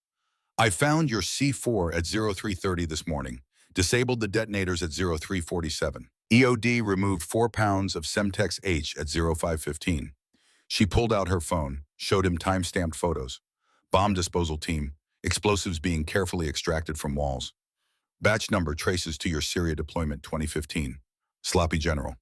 I found your C4 at 0330 this morning. Disabled the detonators at 0347. EOD removed 4 pounds of Semtex H at 0515. She pulled out her phone, showed him time-stamped photos. Bomb disposal team, explosives being carefully extracted from walls. Batch number traces to your Syria deployment 2015. Sloppy General.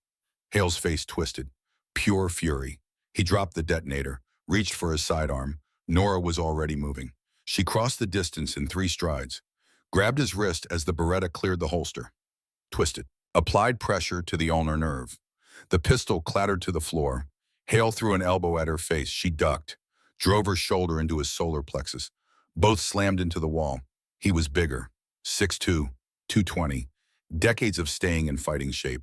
Hale's face twisted. Pure fury. He dropped the detonator, reached for his sidearm. Nora was already moving. She crossed the distance in 3 strides, grabbed his wrist as the Beretta cleared the holster. Twisted. Applied pressure to the ulnar nerve. The pistol clattered to the floor. Hale threw an elbow at her face. She ducked, drove her shoulder into his solar plexus. Both slammed into the wall. He was bigger, 6'2", 220, decades of staying in fighting shape.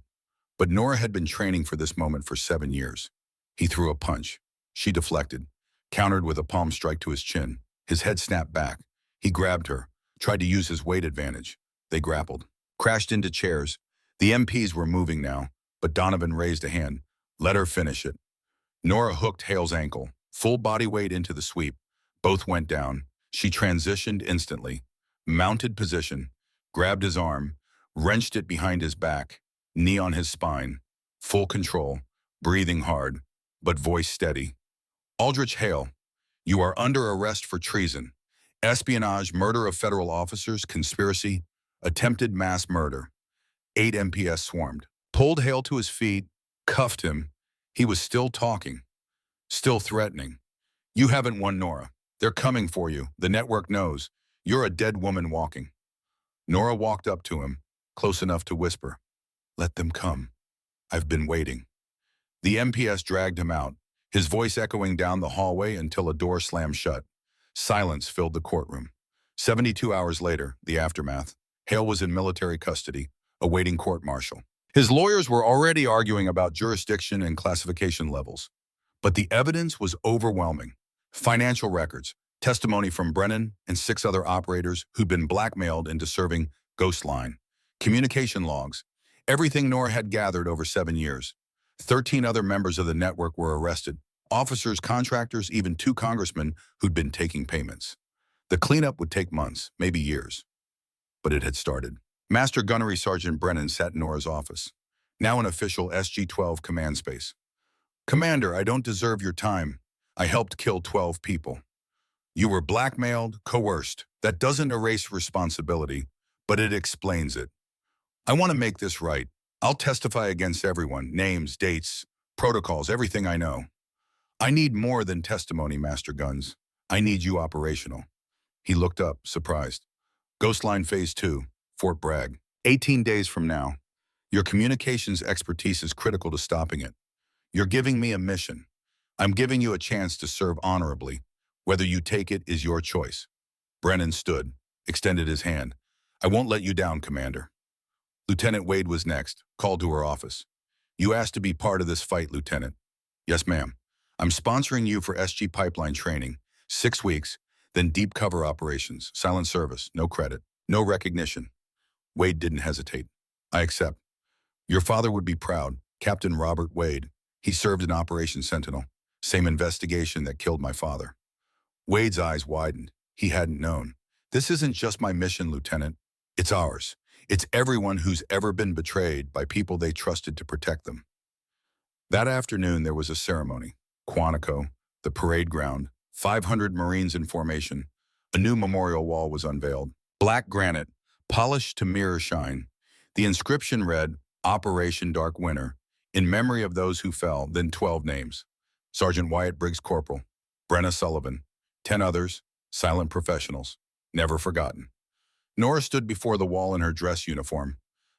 But Nora had been training for this moment for 7 years. He threw a punch. She deflected, countered with a palm strike to his chin. His head snapped back. He grabbed her, tried to use his weight advantage. They grappled, crashed into chairs. The MPs were moving now, but Donovan raised a hand. Let her finish it. Nora hooked Hale's ankle, full body weight into the sweep. Both went down. She transitioned instantly, mounted position, grabbed his arm, wrenched it behind his back, knee on his spine, full control, breathing hard, but voice steady. Aldrich Hale, you are under arrest for treason, espionage, murder of federal officers, conspiracy, attempted mass murder. 8 MPS swarmed, pulled Hale to his feet, cuffed him. He was still talking, still threatening. You haven't won, Nora. They're coming for you. The network knows. You're a dead woman walking. Nora walked up to him, close enough to whisper, let them come. I've been waiting. The MPS dragged him out, his voice echoing down the hallway until a door slammed shut. Silence filled the courtroom. 72 hours later, the aftermath, Hale was in military custody, awaiting court-martial. His lawyers were already arguing about jurisdiction and classification levels. But the evidence was overwhelming. Financial records, testimony from Brennan and 6 other operators who'd been blackmailed into serving Ghostline, communication logs, everything Nora had gathered over 7 years. 13 other members of the network were arrested, officers, contractors, even 2 congressmen who'd been taking payments. The cleanup would take months, maybe years. But it had started. Master Gunnery Sergeant Brennan sat in Nora's office, now an official SG-12 command space. Commander, I don't deserve your time. I helped kill 12 people. You were blackmailed, coerced. That doesn't erase responsibility, but it explains it. I want to make this right. I'll testify against everyone, names, dates, protocols, everything I know. I need more than testimony, Master Guns. I need you operational. He looked up, surprised. Ghostline Phase 2, Fort Bragg. 18 days from now. Your communications expertise is critical to stopping it. You're giving me a mission. I'm giving you a chance to serve honorably. Whether you take it is your choice. Brennan stood, extended his hand. I won't let you down, Commander. Lieutenant Wade was next, called to her office. You asked to be part of this fight, Lieutenant. Yes, ma'am. I'm sponsoring you for SG pipeline training, 6 weeks, then deep cover operations, silent service, no credit, no recognition. Wade didn't hesitate. I accept. Your father would be proud, Captain Robert Wade. He served in Operation Sentinel, same investigation that killed my father. Wade's eyes widened. He hadn't known. This isn't just my mission, Lieutenant. It's ours. It's everyone who's ever been betrayed by people they trusted to protect them. That afternoon, there was a ceremony. Quantico, the parade ground, 500 Marines in formation. A new memorial wall was unveiled. Black granite, polished to mirror shine. The inscription read, Operation Dark Winter, in memory of those who fell, then 12 names. Sergeant Wyatt Briggs Corporal, Brenna Sullivan, 10 others, silent professionals, never forgotten. Nora stood before the wall in her dress uniform,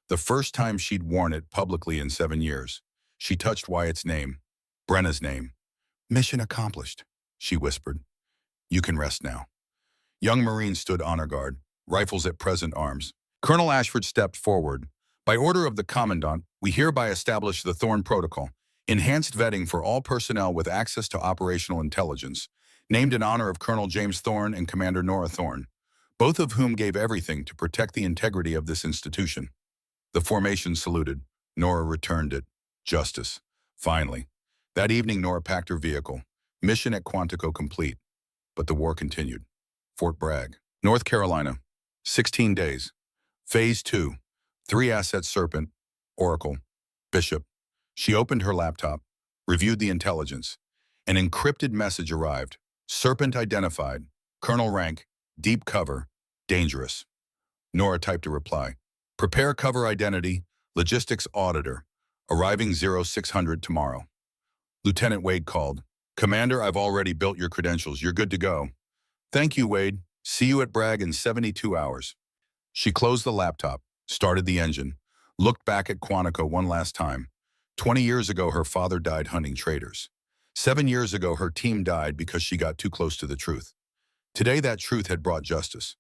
the first time she'd worn it publicly in 7 years. She touched Wyatt's name, Brenna's name. "Mission accomplished," she whispered. "You can rest now." Young Marines stood honor guard, rifles at present arms. Colonel Ashford stepped forward. "By order of the Commandant, we hereby establish the Thorn Protocol, enhanced vetting for all personnel with access to operational intelligence, named in honor of Colonel James Thorn and Commander Nora Thorn, both of whom gave everything to protect the integrity of this institution." The formation saluted. Nora returned it. Justice. Finally. That evening, Nora packed her vehicle. Mission at Quantico complete. But the war continued. Fort Bragg, North Carolina. 16 days. Phase 2. 3 assets: Serpent, Oracle, Bishop. She opened her laptop, reviewed the intelligence. An encrypted message arrived. Serpent identified. Colonel rank, deep cover, dangerous. Nora typed a reply. "Prepare cover identity, logistics auditor, arriving 0600 tomorrow." Lieutenant Wade called. "Commander, I've already built your credentials. You're good to go." "Thank you, Wade. See you at Bragg in 72 hours. She closed the laptop, started the engine, looked back at Quantico one last time. 20 years ago, her father died hunting traitors. 7 years ago, her team died because she got too close to the truth. Today, that truth had brought justice.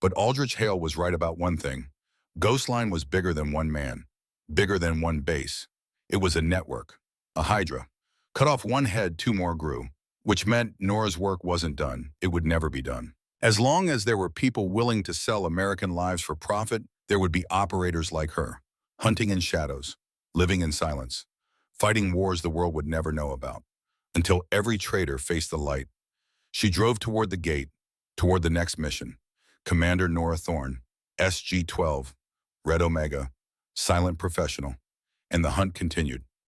But Aldrich Hale was right about one thing. Ghostline was bigger than one man, bigger than one base. It was a network, a hydra. Cut off one head, 2 more grew, which meant Nora's work wasn't done. It would never be done. As long as there were people willing to sell American lives for profit, there would be operators like her, hunting in shadows, living in silence, fighting wars the world would never know about, until every traitor faced the light. She drove toward the gate, toward the next mission. Commander Nora Thorn, SG-12, Red Omega, silent professional, and the hunt continued.